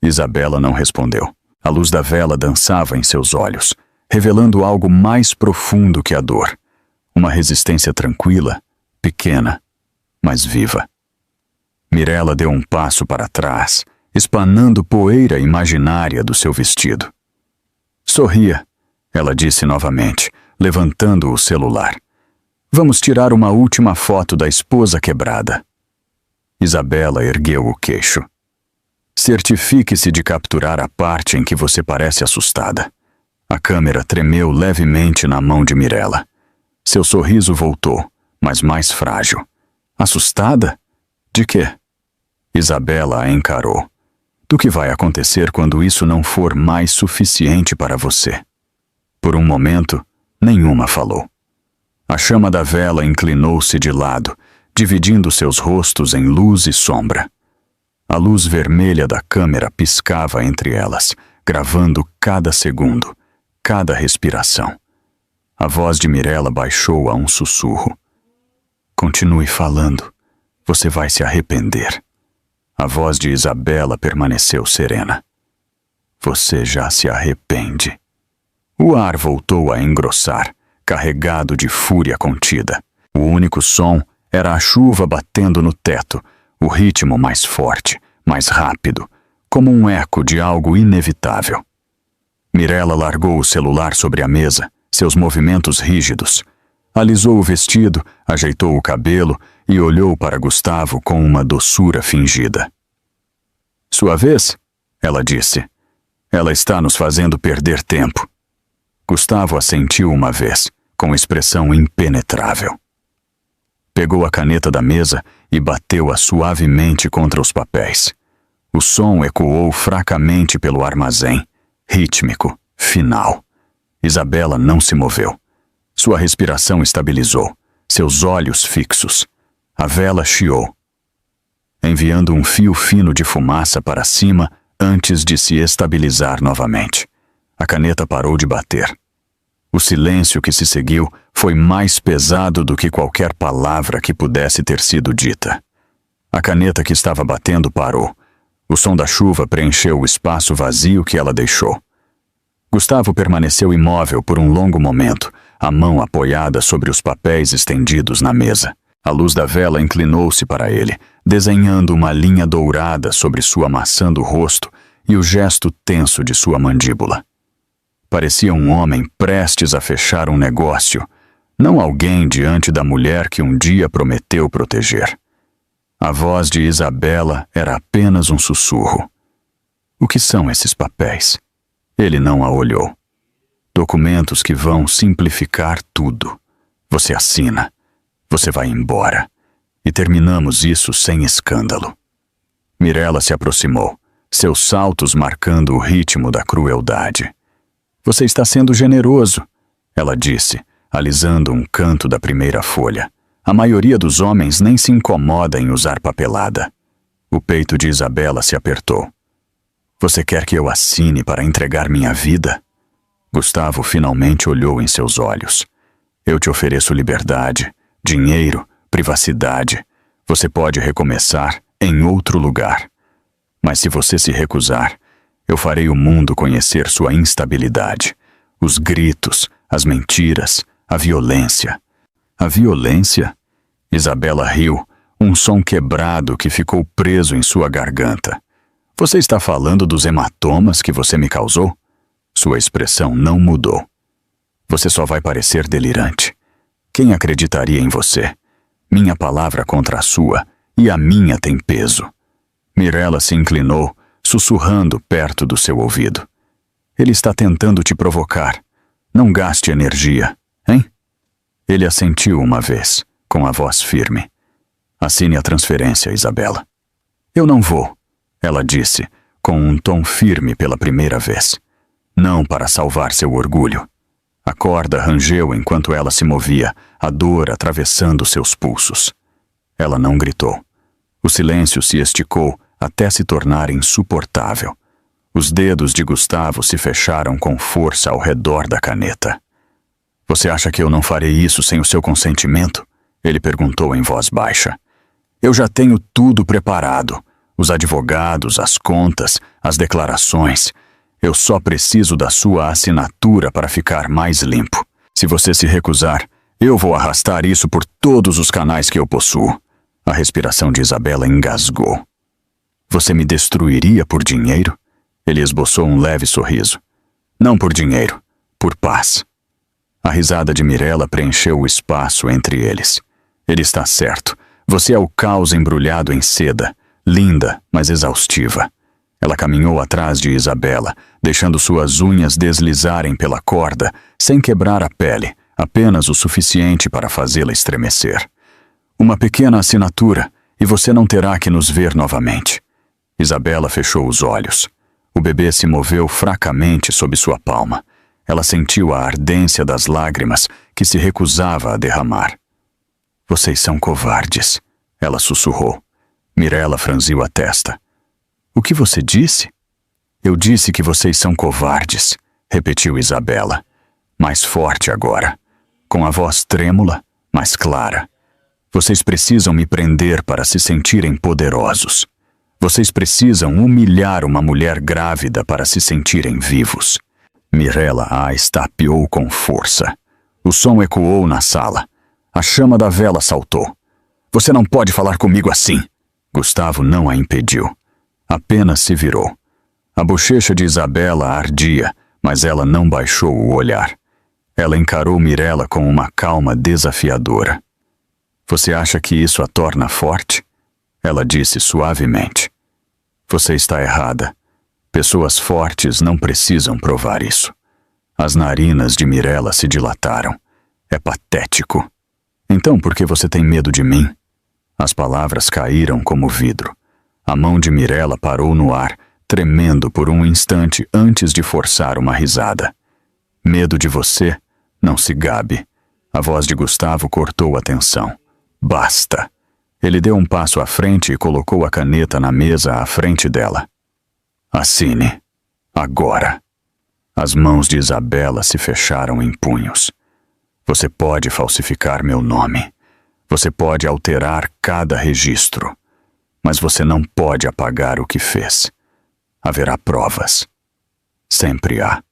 Isabela não respondeu. A luz da vela dançava em seus olhos, revelando algo mais profundo que a dor. Uma resistência tranquila, pequena, mas viva. Mirella deu um passo para trás, espanando poeira imaginária do seu vestido. Sorria, ela disse novamente, levantando o celular. Vamos tirar uma última foto da esposa quebrada. Isabela ergueu o queixo. Certifique-se de capturar a parte em que você parece assustada. A câmera tremeu levemente na mão de Mirella. Seu sorriso voltou, mas mais frágil. Assustada? De quê? Isabela a encarou. Do que vai acontecer quando isso não for mais suficiente para você? Por um momento, nenhuma falou. A chama da vela inclinou-se de lado, dividindo seus rostos em luz e sombra. A luz vermelha da câmera piscava entre elas, gravando cada segundo, cada respiração. A voz de Mirella baixou a um sussurro. Continue falando. Você vai se arrepender. A voz de Isabela permaneceu serena. Você já se arrepende. O ar voltou a engrossar, carregado de fúria contida. O único som era a chuva batendo no teto, o ritmo mais forte, mais rápido, como um eco de algo inevitável. Mirella largou o celular sobre a mesa, seus movimentos rígidos. Alisou o vestido, ajeitou o cabelo e olhou para Gustavo com uma doçura fingida. Sua vez? Ela disse. Ela está nos fazendo perder tempo. Gustavo assentiu uma vez, com expressão impenetrável. Pegou a caneta da mesa e bateu-a suavemente contra os papéis. O som ecoou fracamente pelo armazém, rítmico, final. Isabela não se moveu. Sua respiração estabilizou, seus olhos fixos. A vela chiou, enviando um fio fino de fumaça para cima antes de se estabilizar novamente. A caneta parou de bater. O silêncio que se seguiu foi mais pesado do que qualquer palavra que pudesse ter sido dita. A caneta que estava batendo parou. O som da chuva preencheu o espaço vazio que ela deixou. Gustavo permaneceu imóvel por um longo momento, a mão apoiada sobre os papéis estendidos na mesa. A luz da vela inclinou-se para ele, desenhando uma linha dourada sobre sua maçã do rosto e o gesto tenso de sua mandíbula. Parecia um homem prestes a fechar um negócio, não alguém diante da mulher que um dia prometeu proteger. A voz de Isabela era apenas um sussurro. O que são esses papéis? Ele não a olhou. Documentos que vão simplificar tudo. Você assina. Você vai embora. E terminamos isso sem escândalo. Mirella se aproximou, seus saltos marcando o ritmo da crueldade. Você está sendo generoso, ela disse, alisando um canto da primeira folha. A maioria dos homens nem se incomoda em usar papelada. O peito de Isabela se apertou. Você quer que eu assine para entregar minha vida? Gustavo finalmente olhou em seus olhos. Eu te ofereço liberdade, dinheiro, privacidade. Você pode recomeçar em outro lugar. Mas se você se recusar, eu farei o mundo conhecer sua instabilidade. Os gritos, as mentiras, a violência. A violência? Isabela riu, um som quebrado que ficou preso em sua garganta. Você está falando dos hematomas que você me causou? Sua expressão não mudou. Você só vai parecer delirante. Quem acreditaria em você? Minha palavra contra a sua, e a minha tem peso. Mirella se inclinou, sussurrando perto do seu ouvido. Ele está tentando te provocar. Não gaste energia, hein? Ele assentiu uma vez, com a voz firme. Assine a transferência, Isabela. Eu não vou, ela disse, com um tom firme pela primeira vez. Não para salvar seu orgulho. A corda rangeu enquanto ela se movia, a dor atravessando seus pulsos. Ela não gritou. O silêncio se esticou até se tornar insuportável. Os dedos de Gustavo se fecharam com força ao redor da caneta. Você acha que eu não farei isso sem o seu consentimento? Ele perguntou em voz baixa. Eu já tenho tudo preparado. Os advogados, as contas, as declarações. Eu só preciso da sua assinatura para ficar mais limpo. Se você se recusar, eu vou arrastar isso por todos os canais que eu possuo. A respiração de Isabela engasgou. Você me destruiria por dinheiro? Ele esboçou um leve sorriso. Não por dinheiro, por paz. A risada de Mirella preencheu o espaço entre eles. Ele está certo. Você é o caos embrulhado em seda, linda, mas exaustiva. Ela caminhou atrás de Isabela, deixando suas unhas deslizarem pela corda, sem quebrar a pele, apenas o suficiente para fazê-la estremecer. Uma pequena assinatura, e você não terá que nos ver novamente. Isabela fechou os olhos. O bebê se moveu fracamente sob sua palma. Ela sentiu a ardência das lágrimas que se recusava a derramar. Vocês são covardes, ela sussurrou. Mirella franziu a testa. O que você disse? Eu disse que vocês são covardes, repetiu Isabela. Mais forte agora, com a voz trêmula, mais clara. Vocês precisam me prender para se sentirem poderosos. Vocês precisam humilhar uma mulher grávida para se sentirem vivos. Mirella a estapeou com força. O som ecoou na sala. A chama da vela saltou. Você não pode falar comigo assim. Gustavo não a impediu. Apenas se virou. A bochecha de Isabela ardia, mas ela não baixou o olhar. Ela encarou Mirella com uma calma desafiadora. Você acha que isso a torna forte? Ela disse suavemente. Você está errada. Pessoas fortes não precisam provar isso. As narinas de Mirella se dilataram. É patético. Então por que você tem medo de mim? As palavras caíram como vidro. A mão de Mirella parou no ar, tremendo por um instante antes de forçar uma risada. Medo de você? Não se gabe. A voz de Gustavo cortou a tensão. Basta. Ele deu um passo à frente e colocou a caneta na mesa à frente dela. Assine. Agora. As mãos de Isabela se fecharam em punhos. Você pode falsificar meu nome. Você pode alterar cada registro. Mas você não pode apagar o que fez. Haverá provas. Sempre há.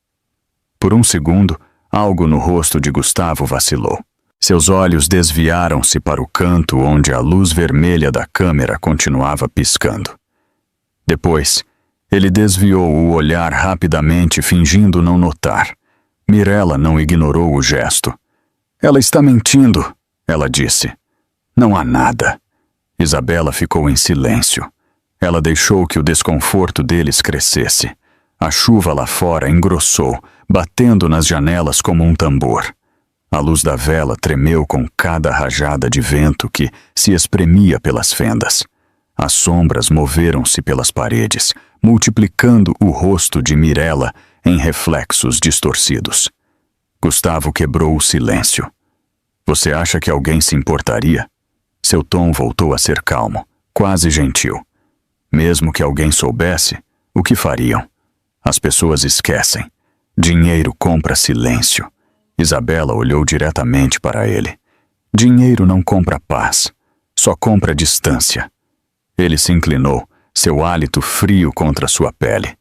Por um segundo, algo no rosto de Gustavo vacilou. Seus olhos desviaram-se para o canto onde a luz vermelha da câmera continuava piscando. Depois, ele desviou o olhar rapidamente, fingindo não notar. Mirella não ignorou o gesto. Ela está mentindo, ela disse. Não há nada. Isabela ficou em silêncio. Ela deixou que o desconforto deles crescesse. A chuva lá fora engrossou, batendo nas janelas como um tambor. A luz da vela tremeu com cada rajada de vento que se espremia pelas fendas. As sombras moveram-se pelas paredes, multiplicando o rosto de Mirella em reflexos distorcidos. Gustavo quebrou o silêncio. Você acha que alguém se importaria? Seu tom voltou a ser calmo, quase gentil. Mesmo que alguém soubesse, o que fariam? As pessoas esquecem. Dinheiro compra silêncio. Isabela olhou diretamente para ele. Dinheiro não compra paz, só compra distância. Ele se inclinou, seu hálito frio contra sua pele.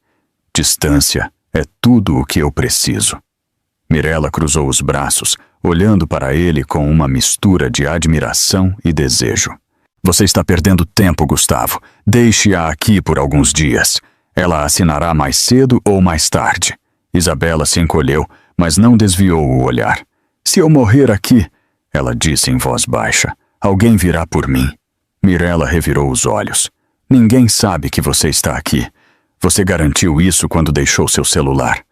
Distância é tudo o que eu preciso. Mirella cruzou os braços, olhando para ele com uma mistura de admiração e desejo. Você está perdendo tempo, Gustavo. Deixe-a aqui por alguns dias. Ela assinará mais cedo ou mais tarde. Isabela se encolheu, mas não desviou o olhar. Se eu morrer aqui, ela disse em voz baixa, alguém virá por mim. Mirella revirou os olhos. Ninguém sabe que você está aqui. Você garantiu isso quando deixou seu celular.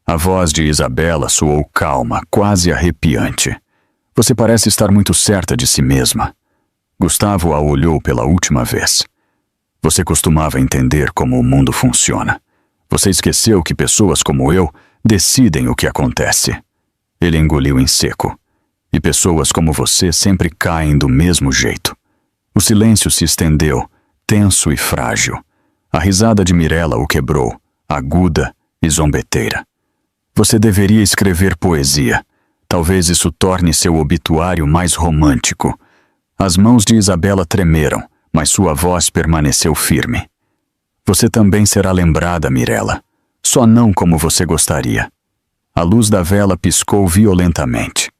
A voz de Isabela soou calma, quase arrepiante. Você parece estar muito certa de si mesma. Gustavo a olhou pela última vez. Você costumava entender como o mundo funciona. Você esqueceu que pessoas como eu decidem o que acontece. Ele engoliu em seco. E pessoas como você sempre caem do mesmo jeito. O silêncio se estendeu, tenso e frágil. A risada de Mirella o quebrou, aguda e zombeteira. Você deveria escrever poesia. Talvez isso torne seu obituário mais romântico. As mãos de Isabela tremeram, mas sua voz permaneceu firme. Você também será lembrada, Mirella. Só não como você gostaria. A luz da vela piscou violentamente.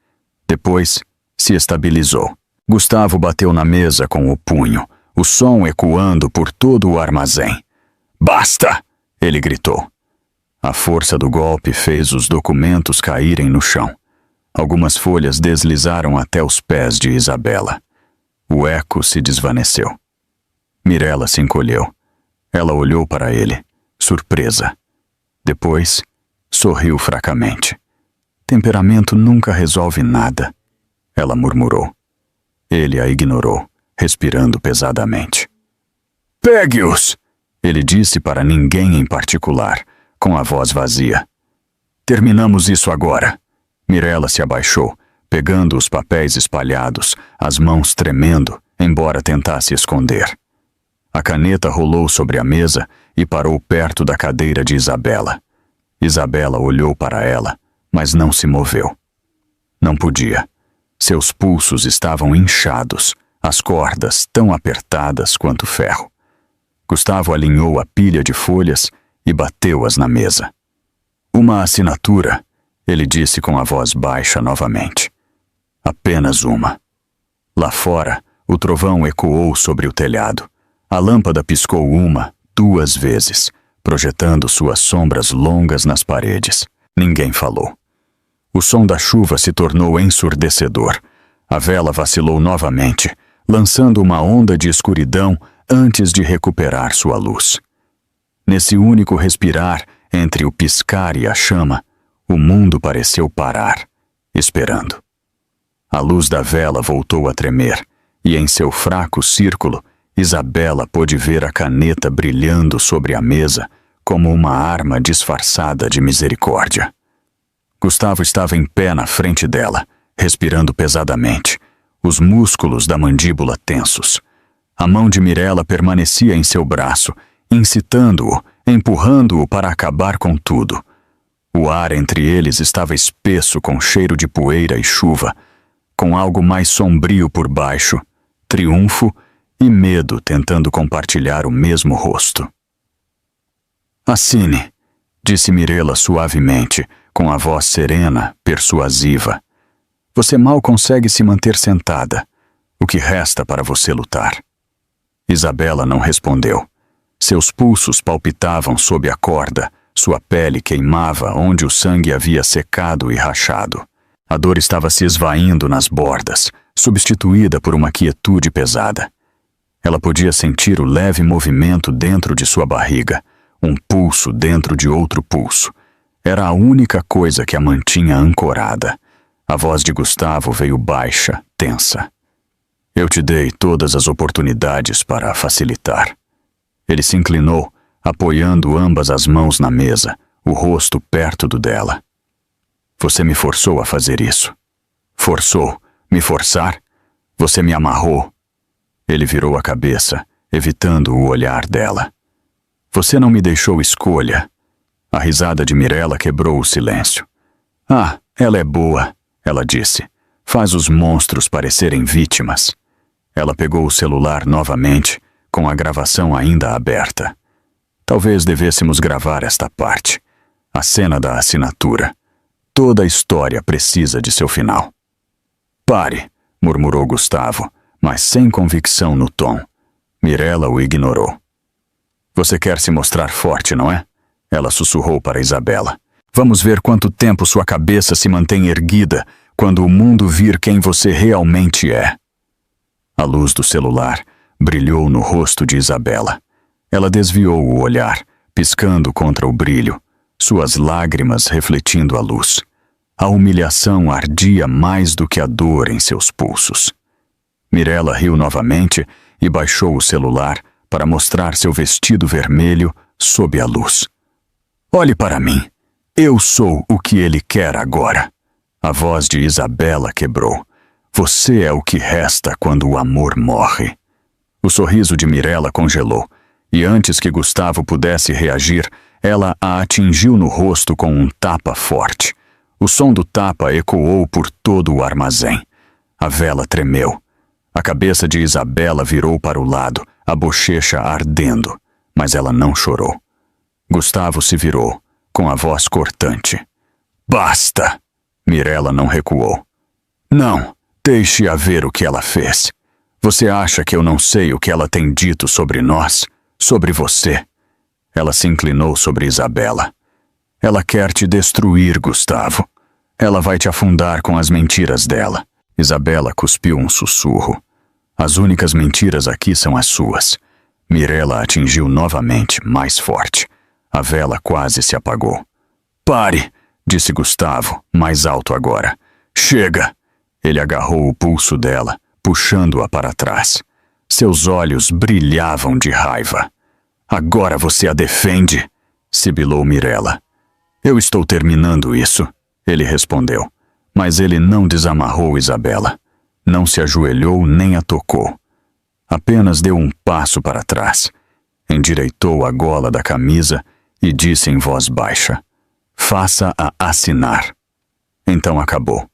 Depois, se estabilizou. Gustavo bateu na mesa com o punho, o som ecoando por todo o armazém. Basta! Ele gritou. A força do golpe fez os documentos caírem no chão. Algumas folhas deslizaram até os pés de Isabela. O eco se desvaneceu. Mirella se encolheu. Ela olhou para ele, surpresa. Depois, sorriu fracamente. Temperamento nunca resolve nada, ela murmurou. Ele a ignorou, respirando pesadamente. Pegue-os! Ele disse para ninguém em particular, com a voz vazia. Terminamos isso agora. Mirella se abaixou, pegando os papéis espalhados, as mãos tremendo, embora tentasse esconder. A caneta rolou sobre a mesa e parou perto da cadeira de Isabela. Isabela olhou para ela, mas não se moveu. Não podia. Seus pulsos estavam inchados, as cordas tão apertadas quanto ferro. Gustavo alinhou a pilha de folhas e bateu-as na mesa. Uma assinatura, ele disse com a voz baixa novamente. Apenas uma. Lá fora, o trovão ecoou sobre o telhado. A lâmpada piscou uma, 2 vezes, projetando suas sombras longas nas paredes. Ninguém falou. O som da chuva se tornou ensurdecedor. A vela vacilou novamente, lançando uma onda de escuridão antes de recuperar sua luz. Nesse único respirar, entre o piscar e a chama, o mundo pareceu parar, esperando. A luz da vela voltou a tremer, e em seu fraco círculo, Isabela pôde ver a caneta brilhando sobre a mesa como uma arma disfarçada de misericórdia. Gustavo estava em pé na frente dela, respirando pesadamente, os músculos da mandíbula tensos. A mão de Mirella permanecia em seu braço, incitando-o, empurrando-o para acabar com tudo. O ar entre eles estava espesso com cheiro de poeira e chuva, com algo mais sombrio por baixo, triunfo e medo tentando compartilhar o mesmo rosto. Assine, disse Mirella suavemente, com a voz serena, persuasiva. Você mal consegue se manter sentada. O que resta para você lutar? Isabela não respondeu. Seus pulsos palpitavam sob a corda, sua pele queimava onde o sangue havia secado e rachado. A dor estava se esvaindo nas bordas, substituída por uma quietude pesada. Ela podia sentir o leve movimento dentro de sua barriga, um pulso dentro de outro pulso. Era a única coisa que a mantinha ancorada. A voz de Gustavo veio baixa, tensa. Eu te dei todas as oportunidades para facilitar. Ele se inclinou, apoiando ambas as mãos na mesa, o rosto perto do dela. Você me forçou a fazer isso. Forçou? Me forçar? Você me amarrou. Ele virou a cabeça, evitando o olhar dela. Você não me deixou escolha. A risada de Mirella quebrou o silêncio. Ah, ela é boa, ela disse. Faz os monstros parecerem vítimas. Ela pegou o celular novamente, com a gravação ainda aberta. Talvez devêssemos gravar esta parte. A cena da assinatura. Toda a história precisa de seu final. Pare, murmurou Gustavo, mas sem convicção no tom. Mirella o ignorou. Você quer se mostrar forte, não é? Ela sussurrou para Isabela. Vamos ver quanto tempo sua cabeça se mantém erguida quando o mundo vir quem você realmente é. A luz do celular brilhou no rosto de Isabela. Ela desviou o olhar, piscando contra o brilho, suas lágrimas refletindo a luz. A humilhação ardia mais do que a dor em seus pulsos. Mirella riu novamente e baixou o celular para mostrar seu vestido vermelho sob a luz. Olhe para mim. Eu sou o que ele quer agora. A voz de Isabela quebrou. Você é o que resta quando o amor morre. O sorriso de Mirella congelou, e antes que Gustavo pudesse reagir, ela a atingiu no rosto com um tapa forte. O som do tapa ecoou por todo o armazém. A vela tremeu. A cabeça de Isabela virou para o lado, a bochecha ardendo, mas ela não chorou. Gustavo se virou, com a voz cortante. Basta! Mirela não recuou. Não, deixe-a ver o que ela fez. Você acha que eu não sei o que ela tem dito sobre nós, sobre você? Ela se inclinou sobre Isabela. Ela quer te destruir, Gustavo. Ela vai te afundar com as mentiras dela. Isabela cuspiu um sussurro. As únicas mentiras aqui são as suas. Mirela atingiu novamente, mais forte. A vela quase se apagou. Pare, disse Gustavo, mais alto agora. Chega! Ele agarrou o pulso dela, puxando-a para trás. Seus olhos brilhavam de raiva. Agora você a defende, sibilou Mirela. Eu estou terminando isso, ele respondeu. Mas ele não desamarrou Isabela. Não se ajoelhou nem a tocou. Apenas deu um passo para trás. Endireitou a gola da camisa e disse em voz baixa. Faça-a assinar. Então acabou.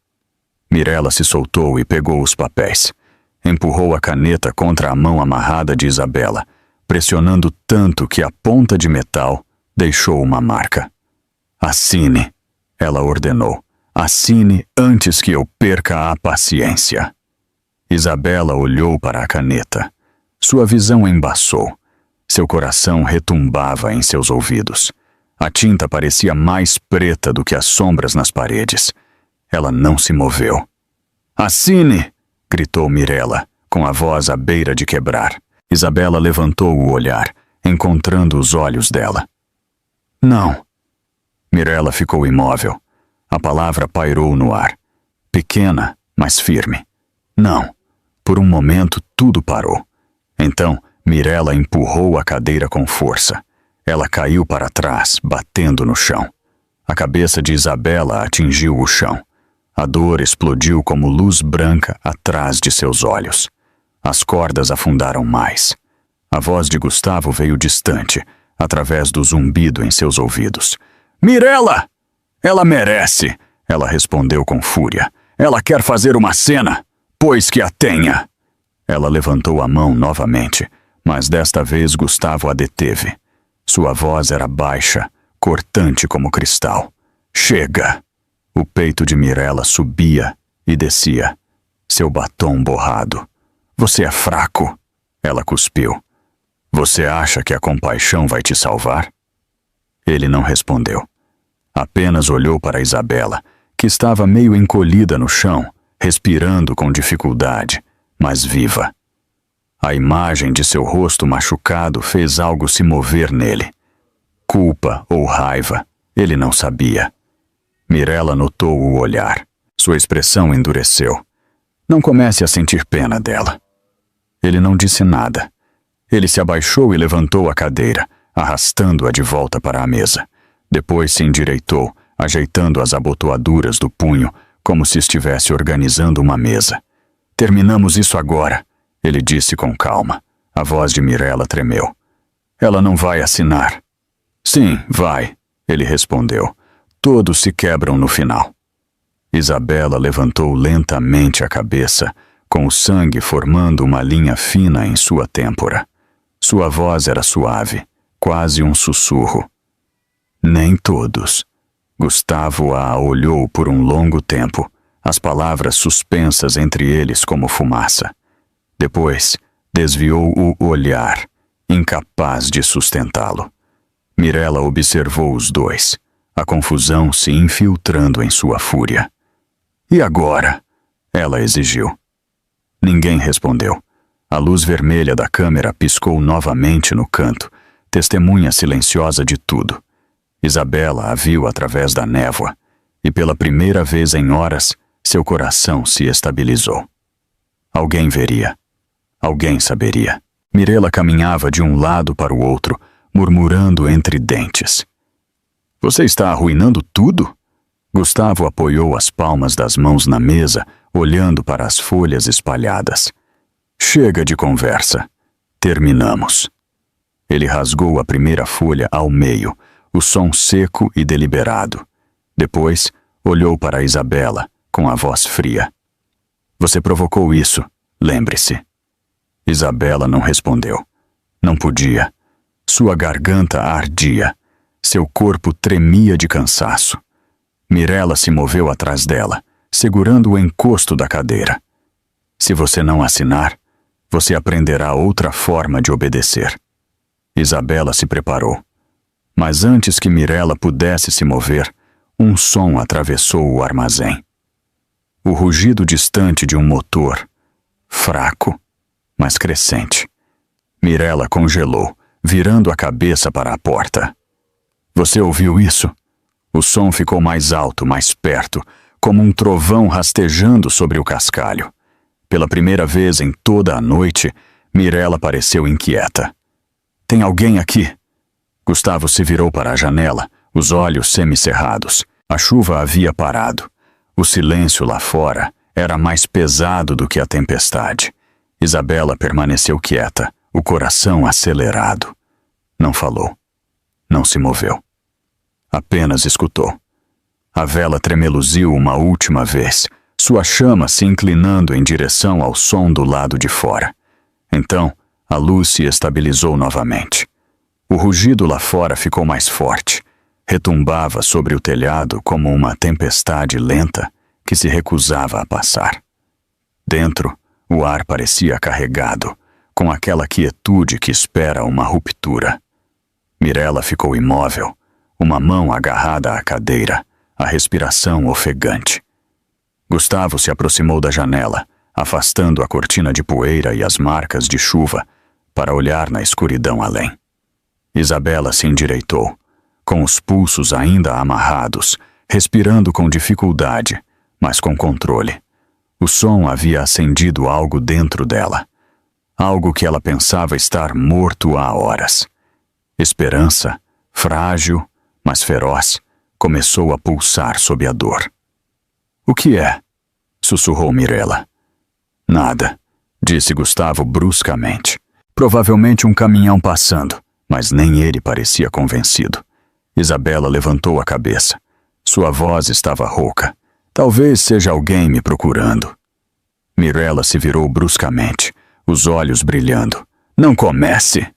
Mirela se soltou e pegou os papéis. Empurrou a caneta contra a mão amarrada de Isabela, pressionando tanto que a ponta de metal deixou uma marca. Assine, ela ordenou. Assine antes que eu perca a paciência. Isabela olhou para a caneta. Sua visão embaçou. Seu coração retumbava em seus ouvidos. A tinta parecia mais preta do que as sombras nas paredes. Ela não se moveu. Assine! Gritou Mirela, com a voz à beira de quebrar. Isabela levantou o olhar, encontrando os olhos dela. Não. Mirela ficou imóvel. A palavra pairou no ar. Pequena, mas firme. Não. Por um momento, tudo parou. Então, Mirela empurrou a cadeira com força. Ela caiu para trás, batendo no chão. A cabeça de Isabela atingiu o chão. A dor explodiu como luz branca atrás de seus olhos. As cordas afundaram mais. A voz de Gustavo veio distante, através do zumbido em seus ouvidos. Mirela! Ela merece! Ela respondeu com fúria. Ela quer fazer uma cena! Pois que a tenha! Ela levantou a mão novamente, mas desta vez Gustavo a deteve. Sua voz era baixa, cortante como cristal. Chega! O peito de Mirela subia e descia. Seu batom borrado. Você é fraco, ela cuspiu. Você acha que a compaixão vai te salvar? Ele não respondeu. Apenas olhou para Isabela, que estava meio encolhida no chão, respirando com dificuldade, mas viva. A imagem de seu rosto machucado fez algo se mover nele. Culpa ou raiva, ele não sabia. Mirela notou o olhar. Sua expressão endureceu. Não comece a sentir pena dela. Ele não disse nada. Ele se abaixou e levantou a cadeira, arrastando-a de volta para a mesa. Depois se endireitou, ajeitando as abotoaduras do punho, como se estivesse organizando uma mesa. Terminamos isso agora, ele disse com calma. A voz de Mirela tremeu. Ela não vai assinar. Sim, vai, ele respondeu. Todos se quebram no final. Isabela levantou lentamente a cabeça, com o sangue formando uma linha fina em sua têmpora. Sua voz era suave, quase um sussurro. Nem todos. Gustavo a olhou por um longo tempo, as palavras suspensas entre eles como fumaça. Depois, desviou o olhar, incapaz de sustentá-lo. Mirela observou os dois, a confusão se infiltrando em sua fúria. E agora? Ela exigiu. Ninguém respondeu. A luz vermelha da câmera piscou novamente no canto, testemunha silenciosa de tudo. Isabela a viu através da névoa, e pela primeira vez em horas, seu coração se estabilizou. Alguém veria. Alguém saberia. Mirela caminhava de um lado para o outro, murmurando entre dentes. Você está arruinando tudo? Gustavo apoiou as palmas das mãos na mesa, olhando para as folhas espalhadas. Chega de conversa. Terminamos. Ele rasgou a primeira folha ao meio, o som seco e deliberado. Depois, olhou para Isabela, com a voz fria. Você provocou isso, Lembre-se. Isabela não respondeu. Não podia. Sua garganta ardia. Seu corpo tremia de cansaço. Mirella se moveu atrás dela, segurando o encosto da cadeira. Se você não assinar, você aprenderá outra forma de obedecer. Isabela se preparou. Mas antes que Mirella pudesse se mover, um som atravessou o armazém. O rugido distante de um motor, fraco, mas crescente. Mirella congelou, virando a cabeça para a porta. Você ouviu isso? O som ficou mais alto, mais perto, como um trovão rastejando sobre o cascalho. Pela primeira vez em toda a noite, Mirella pareceu inquieta. Tem alguém aqui? Gustavo se virou para a janela, os olhos semicerrados. A chuva havia parado. O silêncio lá fora era mais pesado do que a tempestade. Isabela permaneceu quieta, o coração acelerado. Não falou. Não se moveu. Apenas escutou. A vela tremeluziu uma última vez, sua chama se inclinando em direção ao som do lado de fora. Então, a luz se estabilizou novamente. O rugido lá fora ficou mais forte. Retumbava sobre o telhado como uma tempestade lenta que se recusava a passar. Dentro, o ar parecia carregado, com aquela quietude que espera uma ruptura. Mirella ficou imóvel, uma mão agarrada à cadeira, a respiração ofegante. Gustavo se aproximou da janela, afastando a cortina de poeira e as marcas de chuva, para olhar na escuridão além. Isabela se endireitou, com os pulsos ainda amarrados, respirando com dificuldade, mas com controle. O som havia acendido algo dentro dela, algo que ela pensava estar morto há horas. Esperança, frágil, mas feroz, começou a pulsar sob a dor. O que é? Sussurrou Mirella. Nada, disse Gustavo bruscamente. Provavelmente um caminhão passando, mas nem ele parecia convencido. Isabela levantou a cabeça. Sua voz estava rouca. Talvez seja alguém me procurando. Mirella se virou bruscamente, os olhos brilhando. Não comece!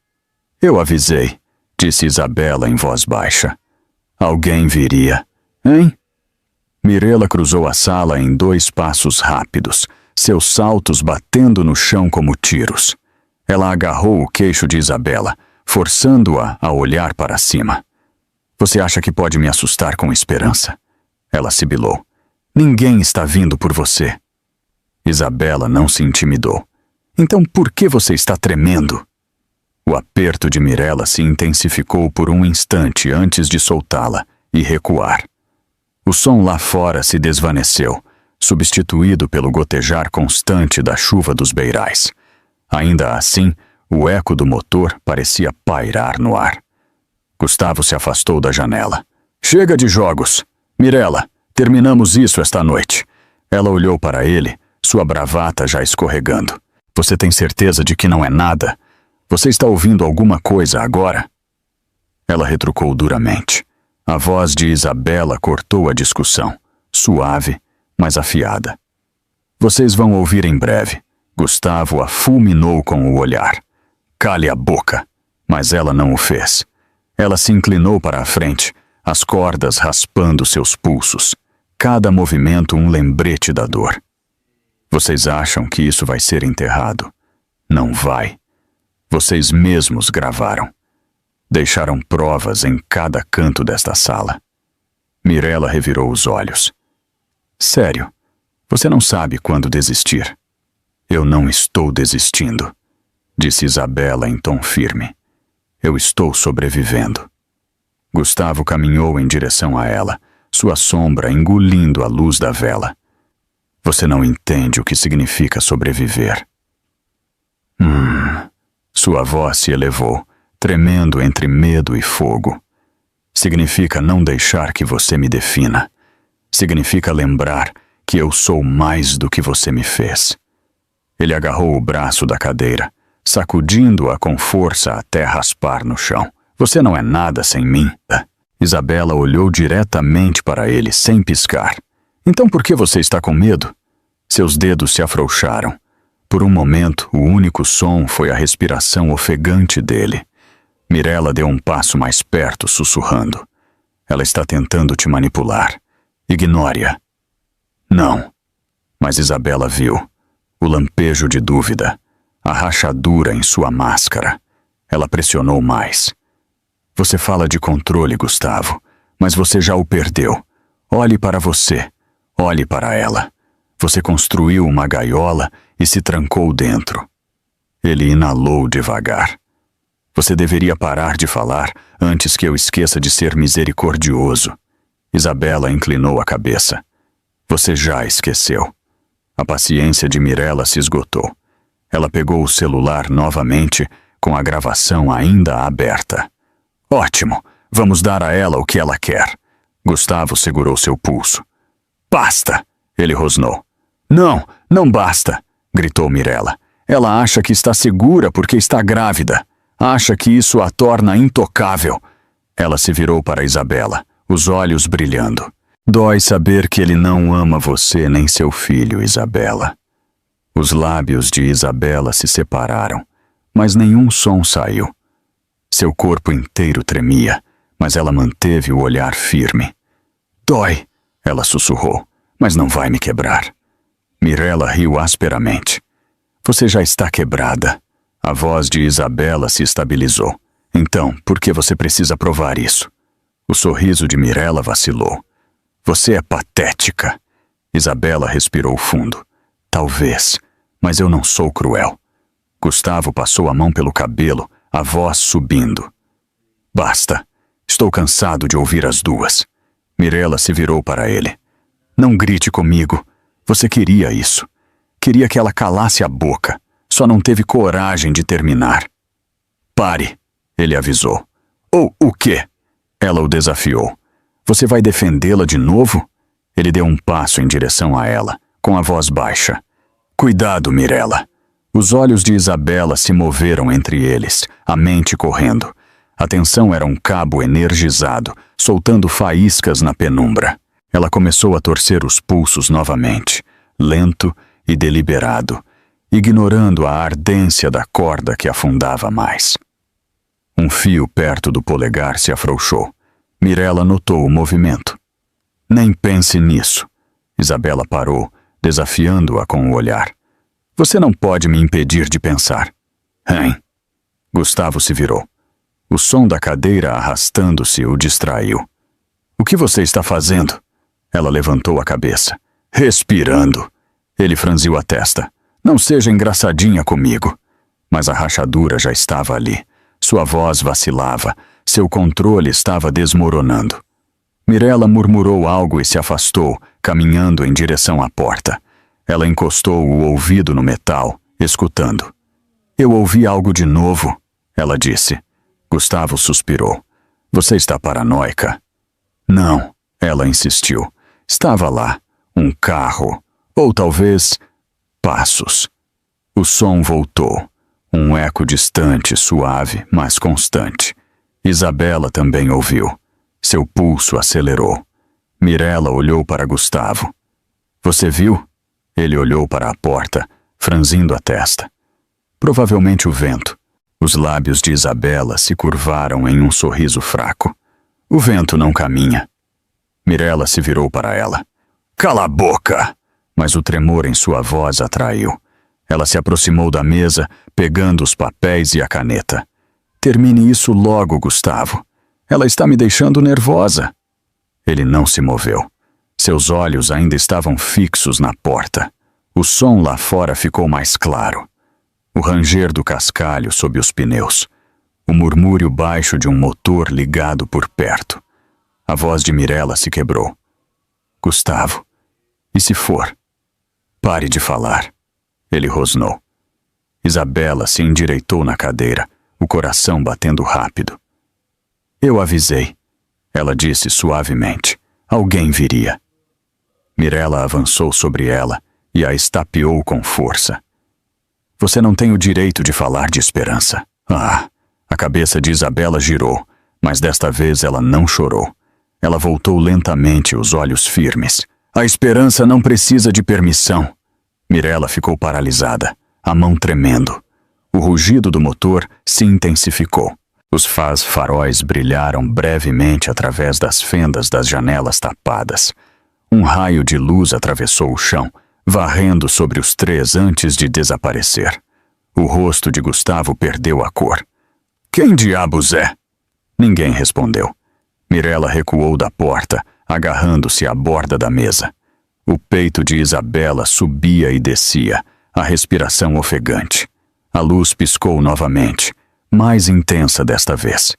Eu avisei, disse Isabela em voz baixa. Alguém viria, hein? Mirella cruzou a sala em 2 passos rápidos, seus saltos batendo no chão como tiros. Ela agarrou o queixo de Isabela, forçando-a a olhar para cima. Você acha que pode me assustar com esperança? Ela sibilou. Ninguém está vindo por você. Isabela não se intimidou. Então por que você está tremendo? O aperto de Mirella se intensificou por um instante antes de soltá-la e recuar. O som lá fora se desvaneceu, substituído pelo gotejar constante da chuva dos beirais. Ainda assim, o eco do motor parecia pairar no ar. Gustavo se afastou da janela. Chega de jogos! Mirella, terminamos isso esta noite. Ela olhou para ele, sua bravata já escorregando. Você tem certeza de que não é nada? Você está ouvindo alguma coisa agora? Ela retrucou duramente. A voz de Isabela cortou a discussão, suave, mas afiada. Vocês vão ouvir em breve. Gustavo a fulminou com o olhar. Cale a boca! Mas ela não o fez. Ela se inclinou para a frente, as cordas raspando seus pulsos. Cada movimento um lembrete da dor. Vocês acham que isso vai ser enterrado? Não vai. Vocês mesmos gravaram. Deixaram provas em cada canto desta sala. Mirella revirou os olhos. Sério, você não sabe quando desistir. Eu não estou desistindo, disse Isabela em tom firme. Eu estou sobrevivendo. Gustavo caminhou em direção a ela, sua sombra engolindo a luz da vela. Você não entende o que significa sobreviver. Sua voz se elevou, tremendo entre medo e fogo. Significa não deixar que você me defina. Significa lembrar que eu sou mais do que você me fez. Ele agarrou o braço da cadeira, sacudindo-a com força até raspar no chão. Você não é nada sem mim. Isabela olhou diretamente para ele, sem piscar. Então por que você está com medo? Seus dedos se afrouxaram. Por um momento, o único som foi a respiração ofegante dele. Mirella deu um passo mais perto, sussurrando. Ela está tentando te manipular. Ignore-a. Não. Mas Isabela viu. O lampejo de dúvida. A rachadura em sua máscara. Ela pressionou mais. Você fala de controle, Gustavo, mas você já o perdeu. Olhe para você. Olhe para ela. Você construiu uma gaiola e se trancou dentro. Ele inalou devagar. Você deveria parar de falar antes que eu esqueça de ser misericordioso. Isabela inclinou a cabeça. Você já esqueceu. A paciência de Mirella se esgotou. Ela pegou o celular novamente, com a gravação ainda aberta. Ótimo, vamos dar a ela o que ela quer. Gustavo segurou seu pulso. Basta, ele rosnou. Não, não basta, gritou Mirella. Ela acha que está segura porque está grávida. Acha que isso a torna intocável. Ela se virou para Isabela, os olhos brilhando. Dói saber que ele não ama você nem seu filho, Isabela. Os lábios de Isabela se separaram, mas nenhum som saiu. Seu corpo inteiro tremia, mas ela manteve o olhar firme. Dói, ela sussurrou, mas não vai me quebrar. Mirella riu asperamente. Você já está quebrada. A voz de Isabela se estabilizou. Então, por que você precisa provar isso? O sorriso de Mirella vacilou. Você é patética. Isabela respirou fundo. Talvez, mas eu não sou cruel. Gustavo passou a mão pelo cabelo, a voz subindo. Basta. Estou cansado de ouvir as duas. Mirella se virou para ele. Não grite comigo. Você queria isso. Queria que ela calasse a boca. Só não teve coragem de terminar. Pare, ele avisou. Ou o quê? Ela o desafiou. Você vai defendê-la de novo? Ele deu um passo em direção a ela, com a voz baixa. Cuidado, Mirella. Os olhos de Isabela se moveram entre eles, a mente correndo. A tensão era um cabo energizado, soltando faíscas na penumbra. Ela começou a torcer os pulsos novamente, lento e deliberado, ignorando a ardência da corda que afundava mais. Um fio perto do polegar se afrouxou. Mirella notou o movimento. Nem pense nisso. Isabela parou, desafiando-a com o olhar. Você não pode me impedir de pensar. Hein? Gustavo se virou. O som da cadeira arrastando-se o distraiu. O que você está fazendo? Ela levantou a cabeça. Respirando. Ele franziu a testa. Não seja engraçadinha comigo. Mas a rachadura já estava ali. Sua voz vacilava. Seu controle estava desmoronando. Mirella murmurou algo e se afastou, caminhando em direção à porta. Ela encostou o ouvido no metal, escutando. Eu ouvi algo de novo, ela disse. Gustavo suspirou. Você está paranoica? Não, ela insistiu. Estava lá, um carro, ou talvez passos. O som voltou, um eco distante, suave, mas constante. Isabela também ouviu. Seu pulso acelerou. Mirella olhou para Gustavo. Você viu? Ele olhou para a porta, franzindo a testa. Provavelmente o vento. Os lábios de Isabela se curvaram em um sorriso fraco. O vento não caminha. Mirella se virou para ela. Cala a boca! Mas o tremor em sua voz atraiu. Ela se aproximou da mesa, pegando os papéis e a caneta. Termine isso logo, Gustavo. Ela está me deixando nervosa. Ele não se moveu. Seus olhos ainda estavam fixos na porta. O som lá fora ficou mais claro. O ranger do cascalho sob os pneus. O murmúrio baixo de um motor ligado por perto. A voz de Mirella se quebrou. Gustavo, e se for? Pare de falar. Ele rosnou. Isabela se endireitou na cadeira, o coração batendo rápido. Eu avisei, ela disse suavemente. Alguém viria. Mirella avançou sobre ela e a estapeou com força. Você não tem o direito de falar de esperança. Ah, a cabeça de Isabela girou, mas desta vez ela não chorou. Ela voltou lentamente, os olhos firmes. A esperança não precisa de permissão. Mirella ficou paralisada. a mão tremendo. O rugido do motor se intensificou. Os faróis brilharam brevemente através das fendas das janelas tapadas. Um raio de luz atravessou o chão, varrendo sobre os três antes de desaparecer. O rosto de Gustavo perdeu a cor. Quem diabos é? Ninguém respondeu. Mirella recuou da porta, agarrando-se à borda da mesa. O peito de Isabela subia e descia, a respiração ofegante. A luz piscou novamente, mais intensa desta vez.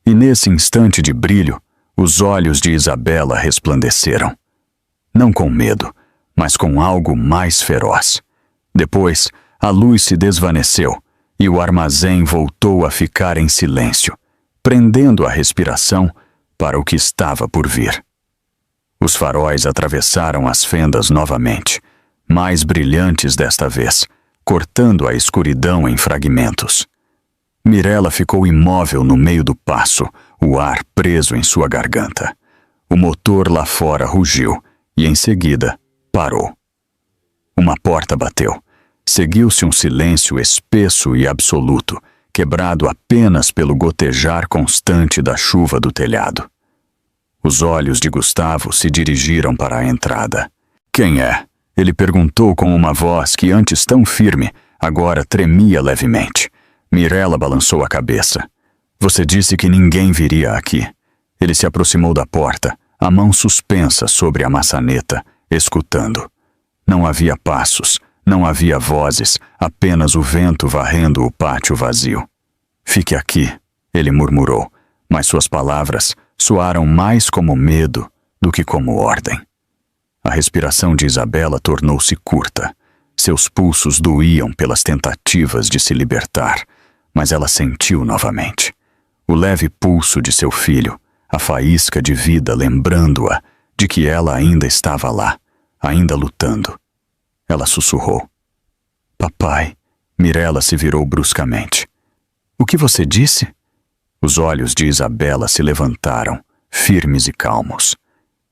E nesse instante de brilho, os olhos de Isabela resplandeceram. Não com medo, mas com algo mais feroz. Depois, a luz se desvaneceu e o armazém voltou a ficar em silêncio, prendendo a respiração para o que estava por vir. Os faróis atravessaram as fendas novamente, mais brilhantes desta vez, cortando a escuridão em fragmentos. Mirella ficou imóvel no meio do passo, o ar preso em sua garganta. O motor lá fora rugiu e, em seguida, parou. Uma porta bateu. Seguiu-se um silêncio espesso e absoluto, quebrado apenas pelo gotejar constante da chuva do telhado. Os olhos de Gustavo se dirigiram para a entrada. Quem é? Ele perguntou com uma voz que antes tão firme, agora tremia levemente. Mirella balançou a cabeça. Você disse que ninguém viria aqui. Ele se aproximou da porta, a mão suspensa sobre a maçaneta, escutando. Não havia passos, não havia vozes, apenas o vento varrendo o pátio vazio. Fique aqui, ele murmurou, mas suas palavras soaram mais como medo do que como ordem. A respiração de Isabela tornou-se curta. Seus pulsos doíam pelas tentativas de se libertar, mas ela sentiu novamente. O leve pulso de seu filho, a faísca de vida lembrando-a de que ela ainda estava lá, ainda lutando. Ela sussurrou. Papai, Mirella se virou bruscamente. O que você disse? Os olhos de Isabela se levantaram, firmes e calmos.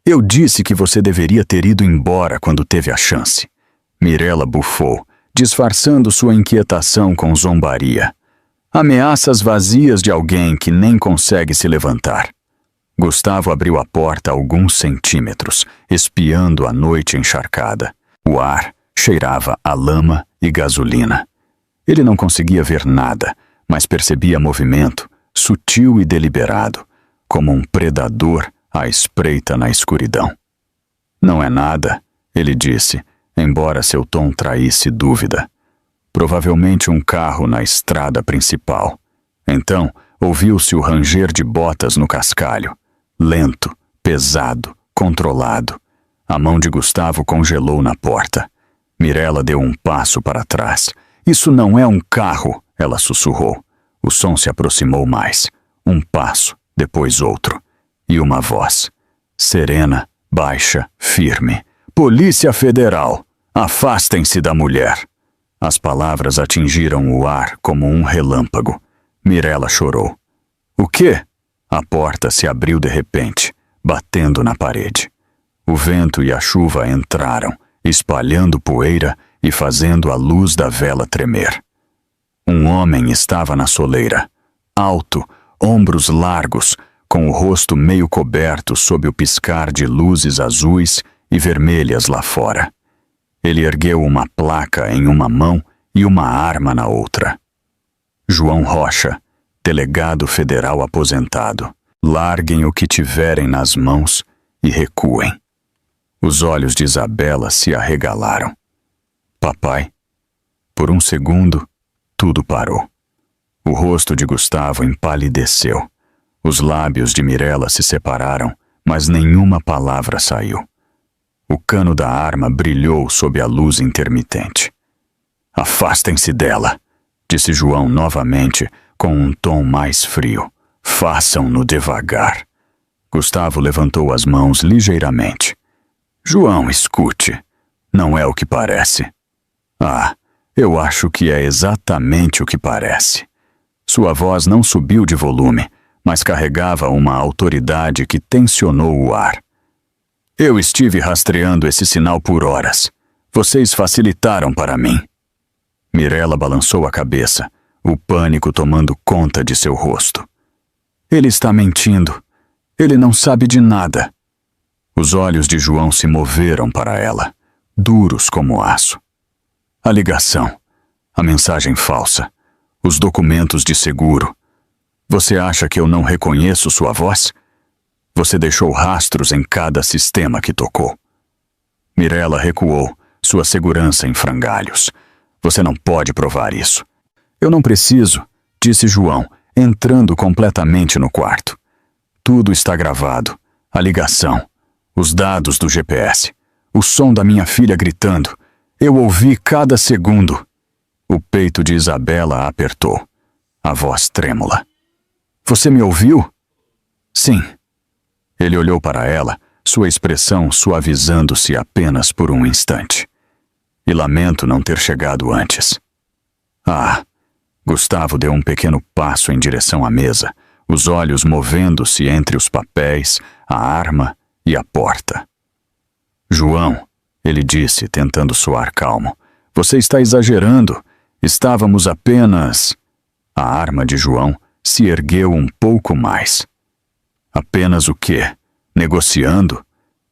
Eu disse que você deveria ter ido embora quando teve a chance. Mirella bufou, disfarçando sua inquietação com zombaria. Ameaças vazias de alguém que nem consegue se levantar. Gustavo abriu a porta alguns centímetros, espiando a noite encharcada. O ar cheirava a lama e gasolina. Ele não conseguia ver nada, mas percebia movimento, sutil e deliberado, como um predador à espreita na escuridão. Não é nada, ele disse, embora seu tom traísse dúvida. Provavelmente um carro na estrada principal. Então, ouviu-se o ranger de botas no cascalho. Lento, pesado, controlado. A mão de Gustavo congelou na porta. Mirella deu um passo para trás. Isso não é um carro, ela sussurrou. O som se aproximou mais. Um passo, depois outro. E uma voz. Serena, baixa, firme. Polícia Federal! Afastem-se da mulher! As palavras atingiram o ar como um relâmpago. Mirella chorou. O quê? A porta se abriu de repente, batendo na parede. O vento e a chuva entraram, espalhando poeira e fazendo a luz da vela tremer. Um homem estava na soleira, alto, ombros largos, com o rosto meio coberto sob o piscar de luzes azuis e vermelhas lá fora. Ele ergueu uma placa em uma mão e uma arma na outra. João Rocha, delegado federal aposentado. Larguem o que tiverem nas mãos e recuem. Os olhos de Isabela se arregalaram. Papai. Por um segundo, tudo parou. O rosto de Gustavo empalideceu. Os lábios de Mirella se separaram, mas nenhuma palavra saiu. O cano da arma brilhou sob a luz intermitente. Afastem-se dela, disse João novamente, com um tom mais frio. Façam-no devagar. Gustavo levantou as mãos ligeiramente. João, escute. Não é o que parece. Ah, eu acho que é exatamente o que parece. Sua voz não subiu de volume, mas carregava uma autoridade que tensionou o ar. Eu estive rastreando esse sinal por horas. Vocês facilitaram para mim. Mirella balançou a cabeça, o pânico tomando conta de seu rosto. Ele está mentindo. Ele não sabe de nada. Os olhos de João se moveram para ela, duros como aço. A ligação, a mensagem falsa, os documentos de seguro. Você acha que eu não reconheço sua voz? Você deixou rastros em cada sistema que tocou. Mirella recuou, sua segurança em frangalhos. Você não pode provar isso. Eu não preciso, disse João, entrando completamente no quarto. Tudo está gravado. A ligação, os dados do GPS, o som da minha filha gritando. Eu ouvi cada segundo. O peito de Isabela apertou, a voz trêmula. Você me ouviu? Sim. Ele olhou para ela, sua expressão suavizando-se apenas por um instante. E lamento não ter chegado antes. Ah! Gustavo deu um pequeno passo em direção à mesa, os olhos movendo-se entre os papéis, a arma e a porta. João, ele disse, tentando soar calmo, você está exagerando. Estávamos apenas... A arma de João se ergueu um pouco mais. Apenas o quê? Negociando?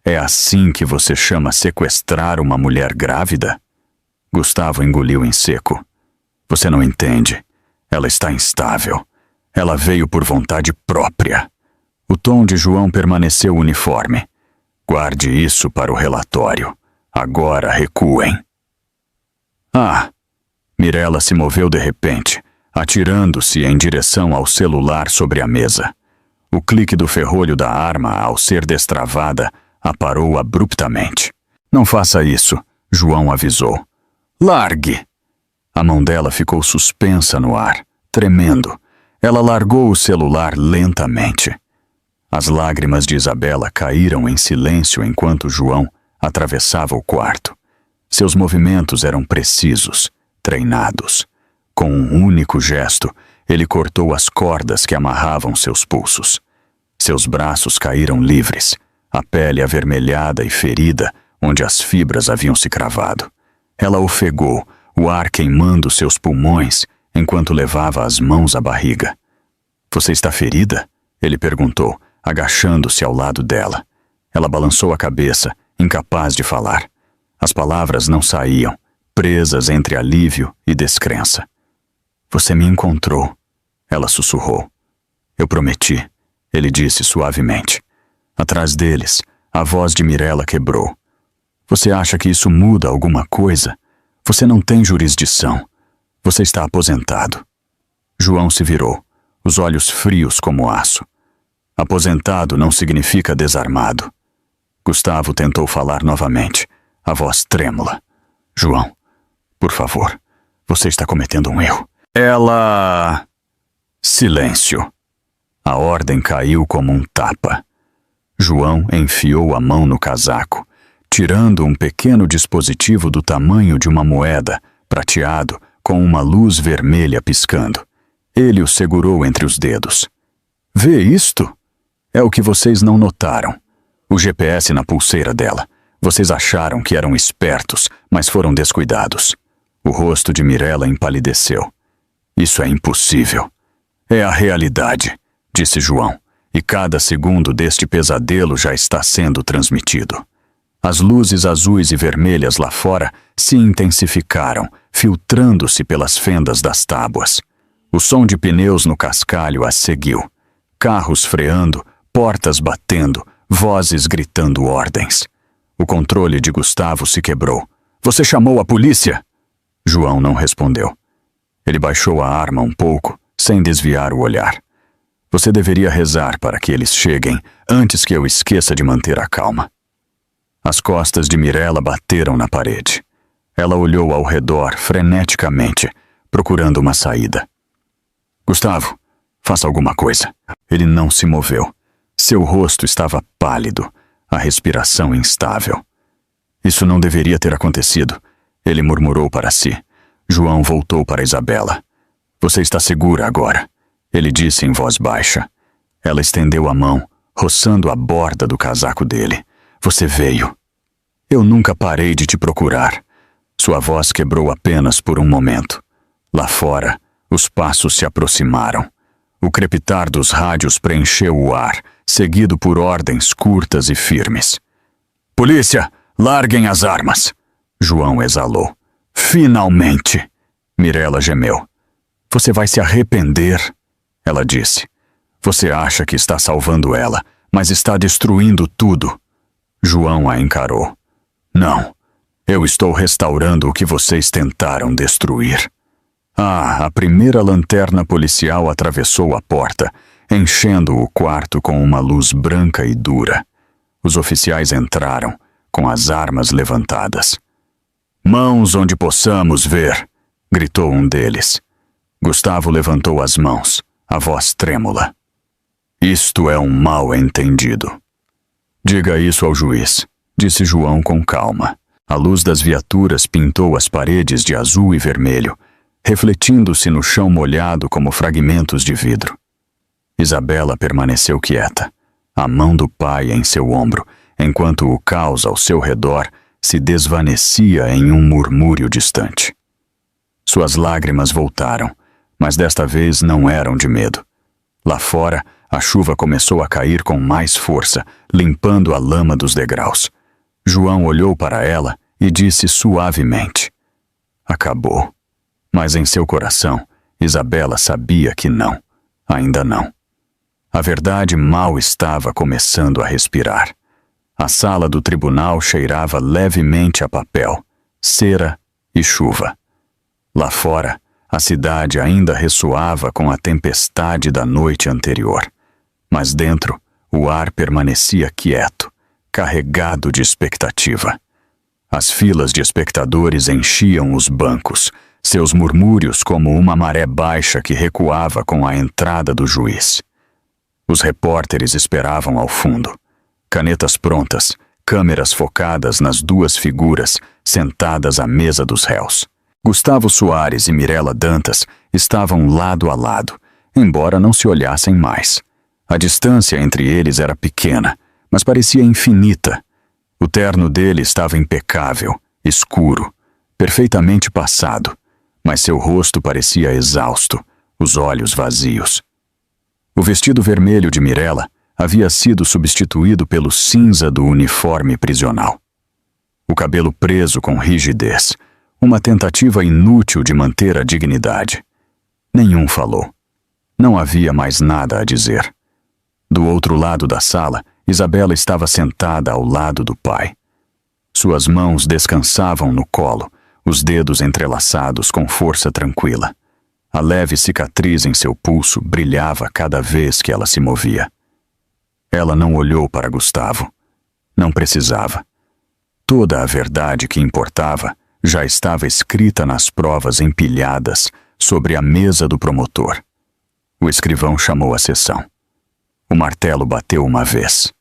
É assim que você chama sequestrar uma mulher grávida? Gustavo engoliu em seco. Você não entende. Ela está instável. Ela veio por vontade própria. O tom de João permaneceu uniforme. Guarde isso para o relatório. Agora recuem. Ah! Mirella se moveu de repente, atirando-se em direção ao celular sobre a mesa. O clique do ferrolho da arma, ao ser destravada, a parou abruptamente. Não faça isso, João avisou. Largue! A mão dela ficou suspensa no ar, tremendo. Ela largou o celular lentamente. As lágrimas de Isabela caíram em silêncio enquanto João atravessava o quarto. Seus movimentos eram precisos, treinados. Com um único gesto, ele cortou as cordas que amarravam seus pulsos. Seus braços caíram livres, a pele avermelhada e ferida, onde as fibras haviam se cravado. Ela ofegou, o ar queimando seus pulmões, enquanto levava as mãos à barriga. Você está ferida? Ele perguntou, agachando-se ao lado dela. Ela balançou a cabeça, incapaz de falar. As palavras não saíam, presas entre alívio e descrença. Você me encontrou, ela sussurrou. Eu prometi, ele disse suavemente. Atrás deles, a voz de Mirella quebrou. Você acha que isso muda alguma coisa? Você não tem jurisdição. Você está aposentado. João se virou, os olhos frios como aço. Aposentado não significa desarmado. Gustavo tentou falar novamente, a voz trêmula. João, por favor, você está cometendo um erro. Ela... Silêncio. A ordem caiu como um tapa. João enfiou a mão no casaco, tirando um pequeno dispositivo do tamanho de uma moeda, prateado, com uma luz vermelha piscando. Ele o segurou entre os dedos. Vê isto? É o que vocês não notaram. O GPS na pulseira dela. Vocês acharam que eram espertos, mas foram descuidados. O rosto de Mirella empalideceu. Isso é impossível. É a realidade, disse João, e cada segundo deste pesadelo já está sendo transmitido. As luzes azuis e vermelhas lá fora se intensificaram, filtrando-se pelas fendas das tábuas. O som de pneus no cascalho as seguiu. Carros freando, portas batendo, vozes gritando ordens. O controle de Gustavo se quebrou. Você chamou a polícia? João não respondeu. Ele baixou a arma um pouco, sem desviar o olhar. Você deveria rezar para que eles cheguem antes que eu esqueça de manter a calma. As costas de Mirella bateram na parede. Ela olhou ao redor freneticamente, procurando uma saída. Gustavo, faça alguma coisa. Ele não se moveu. Seu rosto estava pálido, a respiração instável. Isso não deveria ter acontecido, ele murmurou para si. João voltou para Isabela. Você está segura agora, ele disse em voz baixa. Ela estendeu a mão, roçando a borda do casaco dele. Você veio. Eu nunca parei de te procurar. Sua voz quebrou apenas por um momento. Lá fora, os passos se aproximaram. O crepitar dos rádios preencheu o ar, seguido por ordens curtas e firmes. Polícia, larguem as armas! João exalou. Finalmente! Mirela gemeu. Você vai se arrepender, ela disse. Você acha que está salvando ela, mas está destruindo tudo. João a encarou. Não, eu estou restaurando o que vocês tentaram destruir. A primeira lanterna policial atravessou a porta, enchendo o quarto com uma luz branca e dura. Os oficiais entraram, com as armas levantadas. Mãos onde possamos ver, gritou um deles. Gustavo levantou as mãos, a voz trêmula. Isto é um mal-entendido. Diga isso ao juiz, disse João com calma. A luz das viaturas pintou as paredes de azul e vermelho, refletindo-se no chão molhado como fragmentos de vidro. Isabela permaneceu quieta, a mão do pai em seu ombro, enquanto o caos ao seu redor se desvanecia em um murmúrio distante. Suas lágrimas voltaram, mas desta vez não eram de medo. Lá fora, a chuva começou a cair com mais força, limpando a lama dos degraus. João olhou para ela e disse suavemente: Acabou. Mas em seu coração, Isabela sabia que não, ainda não. A verdade mal estava começando a respirar. A sala do tribunal cheirava levemente a papel, cera e chuva. Lá fora, a cidade ainda ressoava com a tempestade da noite anterior. Mas dentro, o ar permanecia quieto, carregado de expectativa. As filas de espectadores enchiam os bancos, seus murmúrios como uma maré baixa que recuava com a entrada do juiz. Os repórteres esperavam ao fundo. Canetas prontas, câmeras focadas nas duas figuras sentadas à mesa dos réus. Gustavo Soares e Mirela Dantas estavam lado a lado, embora não se olhassem mais. A distância entre eles era pequena, mas parecia infinita. O terno dele estava impecável, escuro, perfeitamente passado, mas seu rosto parecia exausto, os olhos vazios. O vestido vermelho de Mirela havia sido substituído pelo cinza do uniforme prisional. O cabelo preso com rigidez, uma tentativa inútil de manter a dignidade. Nenhum falou. Não havia mais nada a dizer. Do outro lado da sala, Isabela estava sentada ao lado do pai. Suas mãos descansavam no colo, os dedos entrelaçados com força tranquila. A leve cicatriz em seu pulso brilhava cada vez que ela se movia. Ela não olhou para Gustavo. Não precisava. Toda a verdade que importava já estava escrita nas provas empilhadas sobre a mesa do promotor. O escrivão chamou a sessão. O martelo bateu uma vez.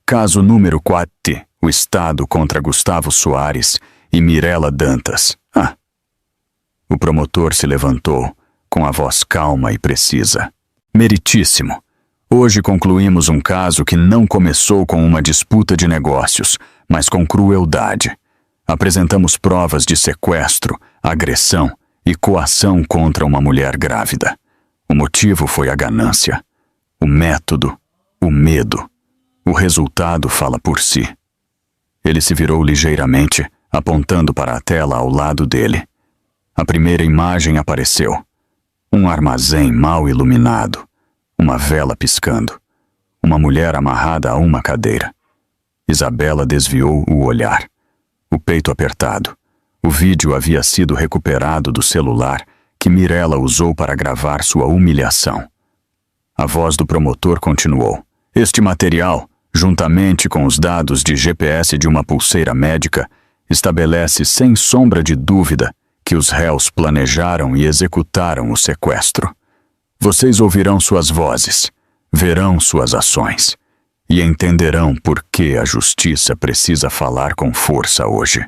Caso número 4, o Estado contra Gustavo Soares e Mirela Dantas. O promotor se levantou, com a voz calma e precisa. Meritíssimo. Hoje concluímos um caso que não começou com uma disputa de negócios, mas com crueldade. Apresentamos provas de sequestro, agressão e coação contra uma mulher grávida. O motivo foi a ganância. O método, o medo. O resultado fala por si. Ele se virou ligeiramente, apontando para a tela ao lado dele. A primeira imagem apareceu. Um armazém mal iluminado. Uma vela piscando. Uma mulher amarrada a uma cadeira. Isabela desviou o olhar. O peito apertado. O vídeo havia sido recuperado do celular que Mirela usou para gravar sua humilhação. A voz do promotor continuou. Este material, juntamente com os dados de GPS de uma pulseira médica, estabelece sem sombra de dúvida que os réus planejaram e executaram o sequestro. Vocês ouvirão suas vozes, verão suas ações e entenderão por que a justiça precisa falar com força hoje.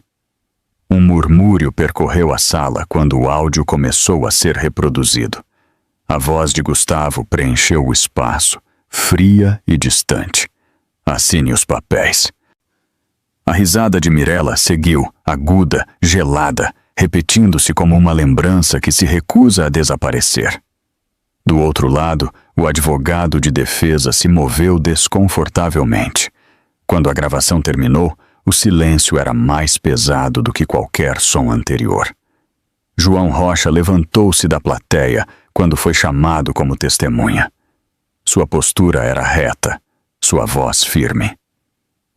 Um murmúrio percorreu a sala quando o áudio começou a ser reproduzido. A voz de Gustavo preencheu o espaço, fria e distante. Assine os papéis. A risada de Mirella seguiu, aguda, gelada, repetindo-se como uma lembrança que se recusa a desaparecer. Do outro lado, o advogado de defesa se moveu desconfortavelmente. Quando a gravação terminou, o silêncio era mais pesado do que qualquer som anterior. João Rocha levantou-se da plateia quando foi chamado como testemunha. Sua postura era reta, sua voz firme.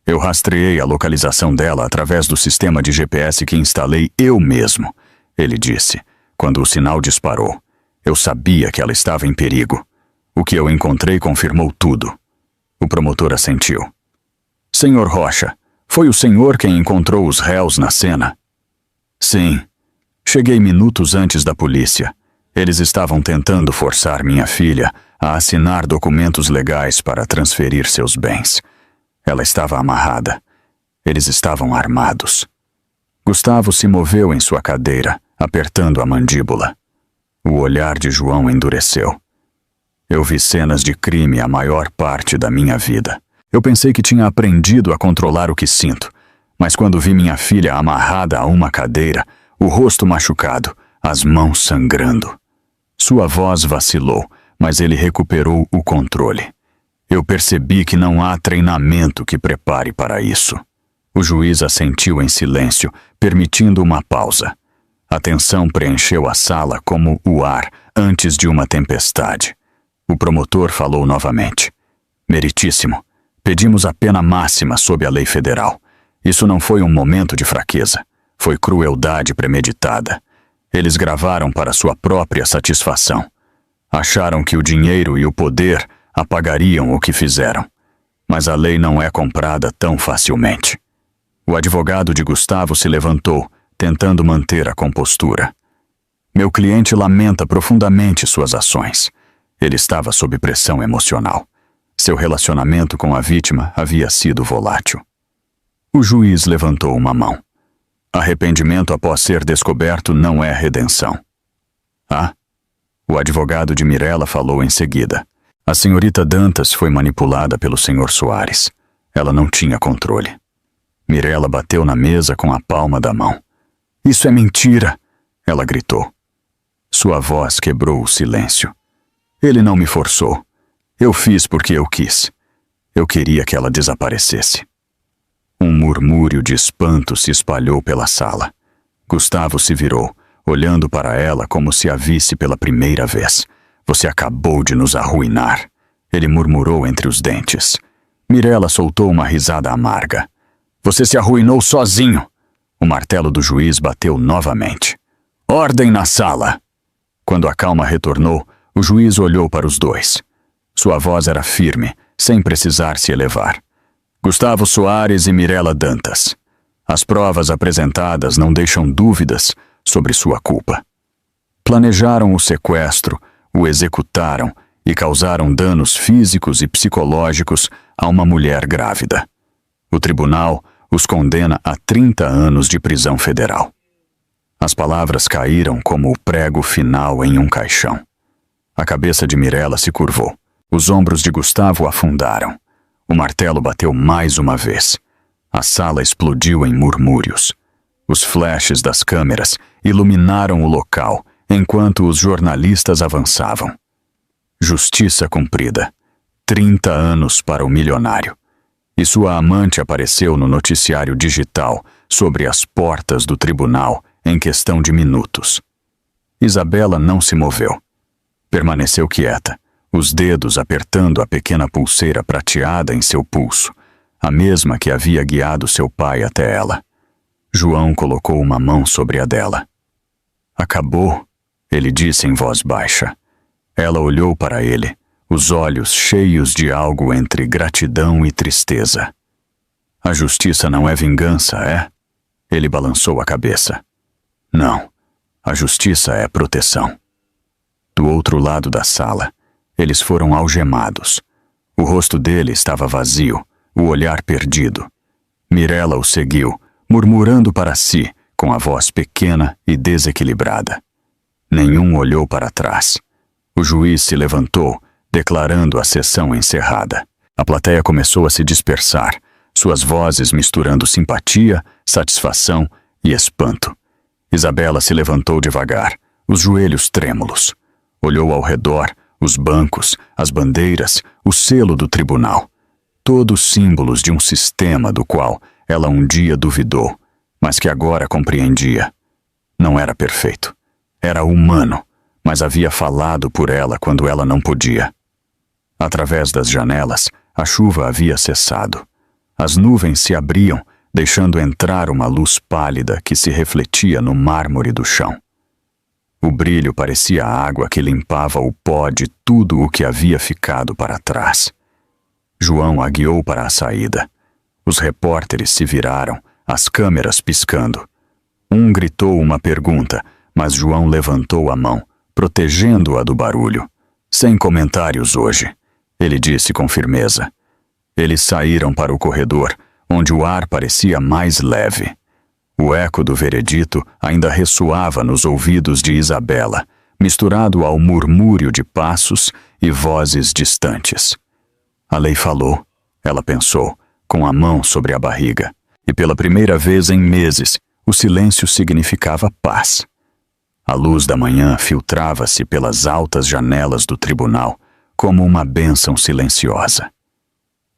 Eu rastreei a localização dela através do sistema de GPS que instalei eu mesmo, ele disse, quando o sinal disparou. Eu sabia que ela estava em perigo. O que eu encontrei confirmou tudo. O promotor assentiu. Senhor Rocha, foi o senhor quem encontrou os réus na cena? Sim. Cheguei minutos antes da polícia. Eles estavam tentando forçar minha filha a assinar documentos legais para transferir seus bens. Ela estava amarrada. Eles estavam armados. Gustavo se moveu em sua cadeira, apertando a mandíbula. O olhar de João endureceu. Eu vi cenas de crime a maior parte da minha vida. Eu pensei que tinha aprendido a controlar o que sinto, mas quando vi minha filha amarrada a uma cadeira, o rosto machucado, as mãos sangrando. Sua voz vacilou, mas ele recuperou o controle. Eu percebi que não há treinamento que prepare para isso. O juiz assentiu em silêncio, permitindo uma pausa. A tensão preencheu a sala como o ar antes de uma tempestade. O promotor falou novamente. Meritíssimo, pedimos a pena máxima sob a lei federal. Isso não foi um momento de fraqueza. Foi crueldade premeditada. Eles gravaram para sua própria satisfação. Acharam que o dinheiro e o poder apagariam o que fizeram. Mas a lei não é comprada tão facilmente. O advogado de Gustavo se levantou, tentando manter a compostura. Meu cliente lamenta profundamente suas ações. Ele estava sob pressão emocional. Seu relacionamento com a vítima havia sido volátil. O juiz levantou uma mão. Arrependimento após ser descoberto não é redenção. Ah? O advogado de Mirella falou em seguida. A senhorita Dantas foi manipulada pelo senhor Soares. Ela não tinha controle. Mirella bateu na mesa com a palma da mão. Isso é mentira! Ela gritou. Sua voz quebrou o silêncio. Ele não me forçou. Eu fiz porque eu quis. Eu queria que ela desaparecesse. Um murmúrio de espanto se espalhou pela sala. Gustavo se virou, olhando para ela como se a visse pela primeira vez. Você acabou de nos arruinar. Ele murmurou entre os dentes. Mirella soltou uma risada amarga. Você se arruinou sozinho. O martelo do juiz bateu novamente. Ordem na sala! Quando a calma retornou, o juiz olhou para os dois. Sua voz era firme, sem precisar se elevar. Gustavo Soares e Mirella Dantas. As provas apresentadas não deixam dúvidas sobre sua culpa. Planejaram o sequestro, o executaram e causaram danos físicos e psicológicos a uma mulher grávida. O tribunal os condena a 30 anos de prisão federal. As palavras caíram como o prego final em um caixão. A cabeça de Mirella se curvou. Os ombros de Gustavo afundaram. O martelo bateu mais uma vez. A sala explodiu em murmúrios. Os flashes das câmeras iluminaram o local enquanto os jornalistas avançavam. Justiça cumprida. 30 anos para o milionário. E sua amante apareceu no noticiário digital sobre as portas do tribunal em questão de minutos. Isabela não se moveu. Permaneceu quieta, os dedos apertando a pequena pulseira prateada em seu pulso, a mesma que havia guiado seu pai até ela. João colocou uma mão sobre a dela. Acabou, ele disse em voz baixa. Ela olhou para ele, os olhos cheios de algo entre gratidão e tristeza. A justiça não é vingança, é? Ele balançou a cabeça. Não, a justiça é proteção. Do outro lado da sala, eles foram algemados. O rosto dele estava vazio, o olhar perdido. Mirella o seguiu, murmurando para si, com a voz pequena e desequilibrada. Nenhum olhou para trás. O juiz se levantou, declarando a sessão encerrada. A plateia começou a se dispersar. suas vozes misturando simpatia, satisfação e espanto. Isabela se levantou devagar, os joelhos trêmulos. Olhou ao redor, os bancos, as bandeiras, o selo do tribunal. Todos símbolos de um sistema do qual ela um dia duvidou, mas que agora compreendia. Não era perfeito. Era humano, mas havia falado por ela quando ela não podia. Através das janelas, a chuva havia cessado. As nuvens se abriam, deixando entrar uma luz pálida que se refletia no mármore do chão. O brilho parecia a água que limpava o pó de tudo o que havia ficado para trás. João a guiou para a saída. Os repórteres se viraram, as câmeras piscando. Um gritou uma pergunta, mas João levantou a mão, protegendo-a do barulho. Sem comentários hoje, ele disse com firmeza. Eles saíram para o corredor, onde o ar parecia mais leve. O eco do veredito ainda ressoava nos ouvidos de Isabela, misturado ao murmúrio de passos e vozes distantes. A lei falou, ela pensou, com a mão sobre a barriga, e pela primeira vez em meses, o silêncio significava paz. A luz da manhã filtrava-se pelas altas janelas do tribunal como uma bênção silenciosa.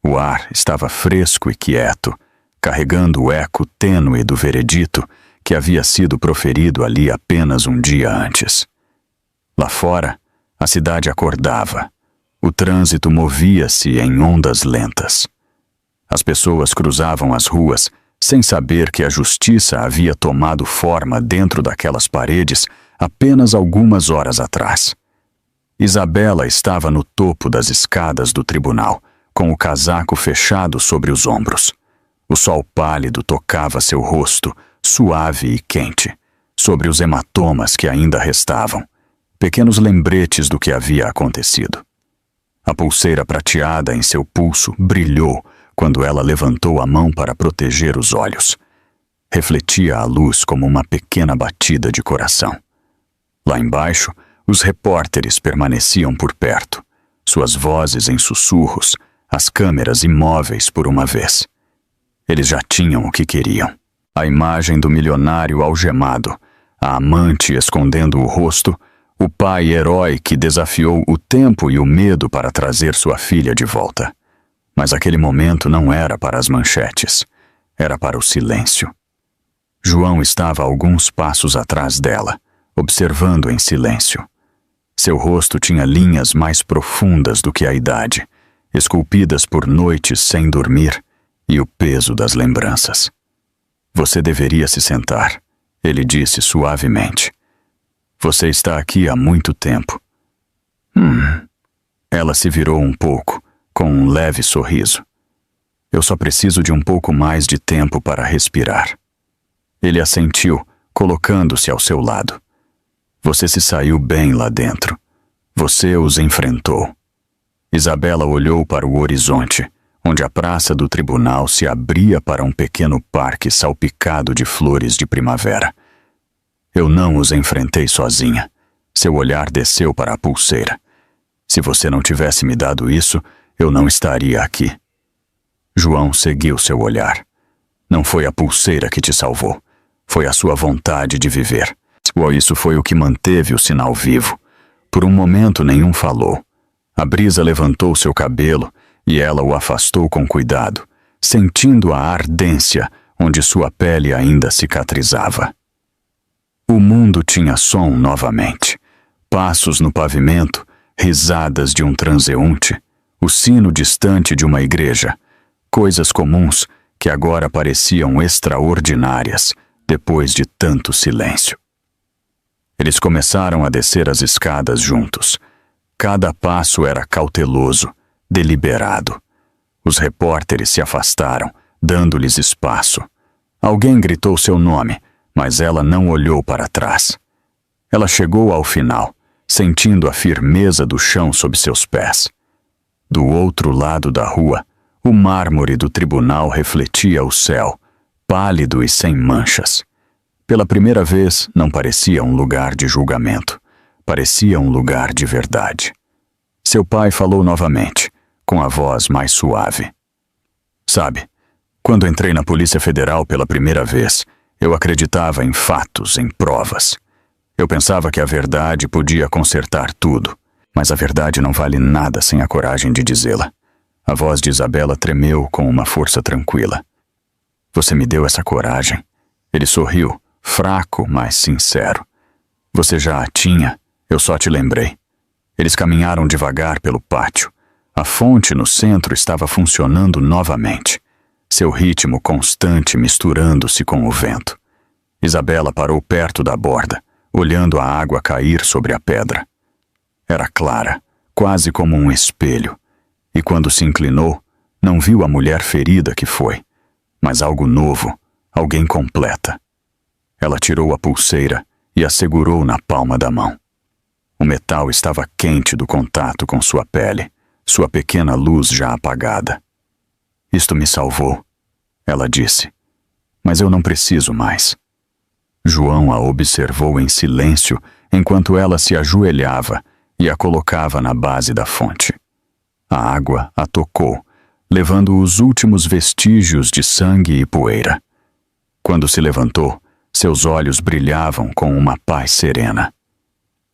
O ar estava fresco e quieto, carregando o eco tênue do veredito que havia sido proferido ali apenas um dia antes. Lá fora, a cidade acordava. O trânsito movia-se em ondas lentas. As pessoas cruzavam as ruas sem saber que a justiça havia tomado forma dentro daquelas paredes apenas algumas horas atrás. Isabela estava no topo das escadas do tribunal, com o casaco fechado sobre os ombros. O sol pálido tocava seu rosto, suave e quente, sobre os hematomas que ainda restavam, pequenos lembretes do que havia acontecido. A pulseira prateada em seu pulso brilhou quando ela levantou a mão para proteger os olhos. Refletia a luz como uma pequena batida de coração. Lá embaixo, os repórteres permaneciam por perto, suas vozes em sussurros, as câmeras imóveis por uma vez. Eles já tinham o que queriam. A imagem do milionário algemado, a amante escondendo o rosto, o pai herói que desafiou o tempo e o medo para trazer sua filha de volta. Mas aquele momento não era para as manchetes, era para o silêncio. João estava alguns passos atrás dela, observando em silêncio. Seu rosto tinha linhas mais profundas do que a idade, esculpidas por noites sem dormir e o peso das lembranças. Você deveria se sentar, ele disse suavemente. Você está aqui há muito tempo. Ela se virou um pouco, com um leve sorriso. Eu só preciso de um pouco mais de tempo para respirar. Ele assentiu, colocando-se ao seu lado. Você se saiu bem lá dentro. Você os enfrentou. Isabela olhou para o horizonte, onde a praça do tribunal se abria para um pequeno parque salpicado de flores de primavera. Eu não os enfrentei sozinha. Seu olhar desceu para a pulseira. Se você não tivesse me dado isso, eu não estaria aqui. João seguiu seu olhar. Não foi a pulseira que te salvou. Foi a sua vontade de viver. Isso foi o que manteve o sinal vivo. Por um momento nenhum falou. A brisa levantou seu cabelo e ela o afastou com cuidado, sentindo a ardência onde sua pele ainda cicatrizava. O mundo tinha som novamente. Passos no pavimento, risadas de um transeunte, o sino distante de uma igreja, coisas comuns que agora pareciam extraordinárias depois de tanto silêncio. Eles começaram a descer as escadas juntos. Cada passo era cauteloso, deliberado. Os repórteres se afastaram, dando-lhes espaço. Alguém gritou seu nome, mas ela não olhou para trás. Ela chegou ao final, sentindo a firmeza do chão sob seus pés. Do outro lado da rua, o mármore do tribunal refletia o céu, pálido e sem manchas. Pela primeira vez, não parecia um lugar de julgamento. Parecia um lugar de verdade. Seu pai falou novamente, com a voz mais suave. Sabe, Quando entrei na Polícia Federal pela primeira vez, eu acreditava em fatos, em provas. Eu pensava que a verdade podia consertar tudo, mas a verdade não vale nada sem a coragem de dizê-la. A voz de Isabela tremeu com uma força tranquila. Você me deu essa coragem. Ele sorriu, fraco, mas sincero. Você já a tinha, eu só te lembrei. Eles caminharam devagar pelo pátio. A fonte no centro estava funcionando novamente. Seu ritmo constante misturando-se com o vento. Isabela parou perto da borda, olhando a água cair sobre a pedra. Era clara, quase como um espelho, e quando se inclinou, não viu a mulher ferida que foi, mas algo novo, alguém completa. Ela tirou a pulseira e a segurou na palma da mão. O metal estava quente do contato com sua pele, sua pequena luz já apagada. Isto me salvou, ela disse, mas eu não preciso mais. João a observou em silêncio enquanto ela se ajoelhava e a colocava na base da fonte. A água a tocou, levando os últimos vestígios de sangue e poeira. Quando se levantou, seus olhos brilhavam com uma paz serena.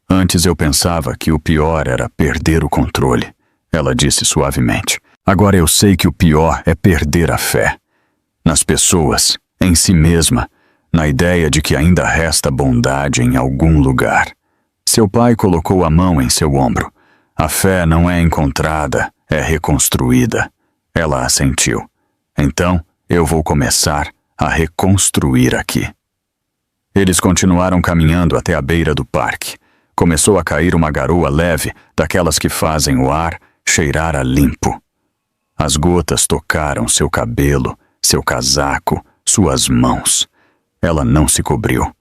Antes eu pensava que o pior era perder o controle, ela disse suavemente. Agora eu sei que o pior é perder a fé. Nas pessoas, em si mesma, na ideia de que ainda resta bondade em algum lugar. Seu pai colocou a mão em seu ombro. A fé não é encontrada, é reconstruída. Ela assentiu. Então, eu vou começar a reconstruir aqui. Eles continuaram caminhando até a beira do parque. Começou a cair uma garoa leve, daquelas que fazem o ar cheirar a limpo. As gotas tocaram seu cabelo, seu casaco, suas mãos. Ela não se cobriu.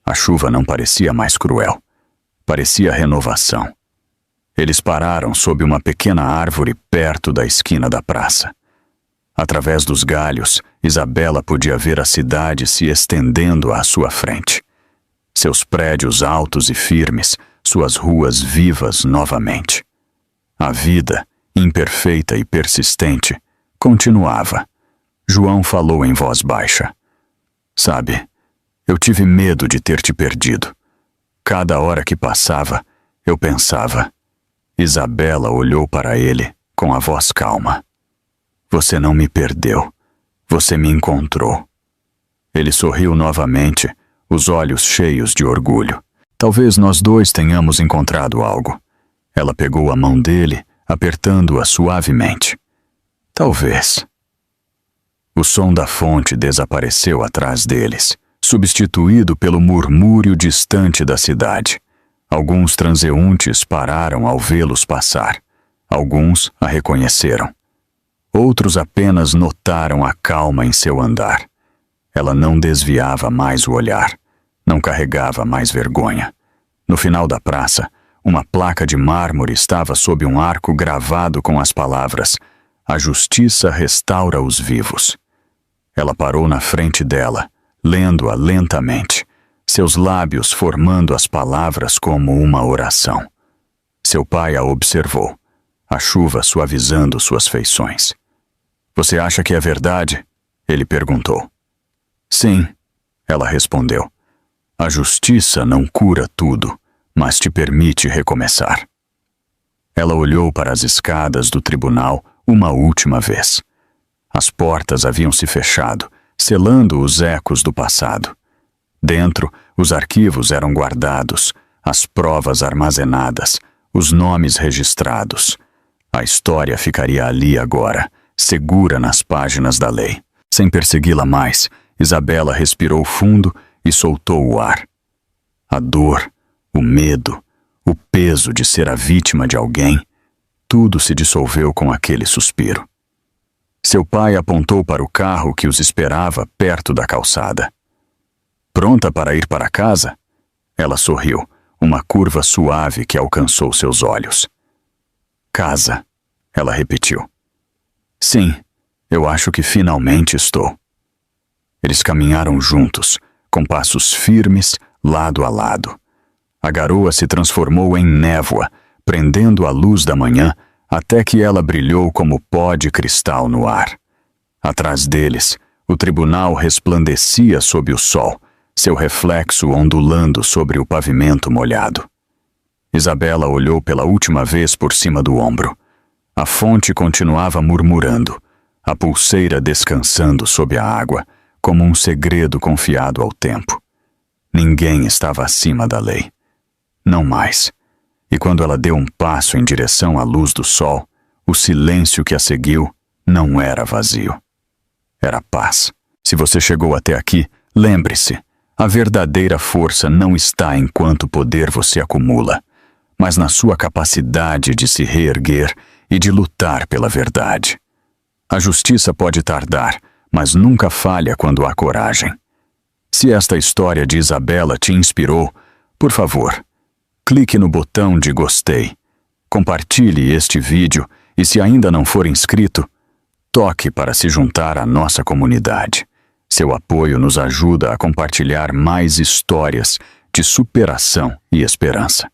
A chuva não parecia mais cruel. Parecia renovação. Eles pararam sob uma pequena árvore perto da esquina da praça. Através dos galhos, Isabela podia ver a cidade se estendendo à sua frente. Seus prédios altos e firmes, suas ruas vivas novamente. A vida, imperfeita e persistente, continuava. João falou em voz baixa. Sabe, eu tive medo de ter te perdido. Cada hora que passava, eu pensava. Isabela olhou para ele com a voz calma. Você não me perdeu. Você me encontrou. Ele sorriu novamente, os olhos cheios de orgulho. Talvez nós dois tenhamos encontrado algo. Ela pegou a mão dele, apertando-a suavemente. Talvez. O som da fonte desapareceu atrás deles, substituído pelo murmúrio distante da cidade. Alguns transeuntes pararam ao vê-los passar. Alguns a reconheceram. Outros apenas notaram a calma em seu andar. Ela não desviava mais o olhar, não carregava mais vergonha. No final da praça, uma placa de mármore estava sob um arco gravado com as palavras: A justiça restaura os vivos. Ela parou na frente dela, lendo-a lentamente, seus lábios formando as palavras como uma oração. Seu pai a observou, a chuva suavizando suas feições. Você acha que é verdade? Ele perguntou. Sim, ela respondeu. A justiça não cura tudo, mas te permite recomeçar. Ela olhou para as escadas do tribunal uma última vez. As portas haviam se fechado, selando os ecos do passado. Dentro, os arquivos eram guardados, as provas armazenadas, os nomes registrados. A história ficaria ali agora, segura nas páginas da lei. Sem persegui-la mais, Isabela respirou fundo e soltou o ar. A dor, o medo, o peso de ser a vítima de alguém, tudo se dissolveu com aquele suspiro. Seu pai apontou para o carro que os esperava perto da calçada. Pronta para ir para casa? Ela sorriu, uma curva suave que alcançou seus olhos. Casa, ela repetiu. Sim, eu acho que finalmente estou. Eles caminharam juntos, com passos firmes, lado a lado. A garoa se transformou em névoa, prendendo a luz da manhã até que ela brilhou como pó de cristal no ar. Atrás deles, o tribunal resplandecia sob o sol, seu reflexo ondulando sobre o pavimento molhado. Isabela olhou pela última vez por cima do ombro. A fonte continuava murmurando, a pulseira descansando sob a água, como um segredo confiado ao tempo. Ninguém estava acima da lei. Não mais. E quando ela deu um passo em direção à luz do sol, o silêncio que a seguiu não era vazio. Era paz. Se você chegou até aqui, lembre-se, a verdadeira força não está em quanto poder você acumula, mas na sua capacidade de se reerguer e de lutar pela verdade. A justiça pode tardar, mas nunca falha quando há coragem. Se esta história de Isabela te inspirou, por favor, clique no botão de gostei, compartilhe este vídeo e, se ainda não for inscrito, toque para se juntar à nossa comunidade. Seu apoio nos ajuda a compartilhar mais histórias de superação e esperança.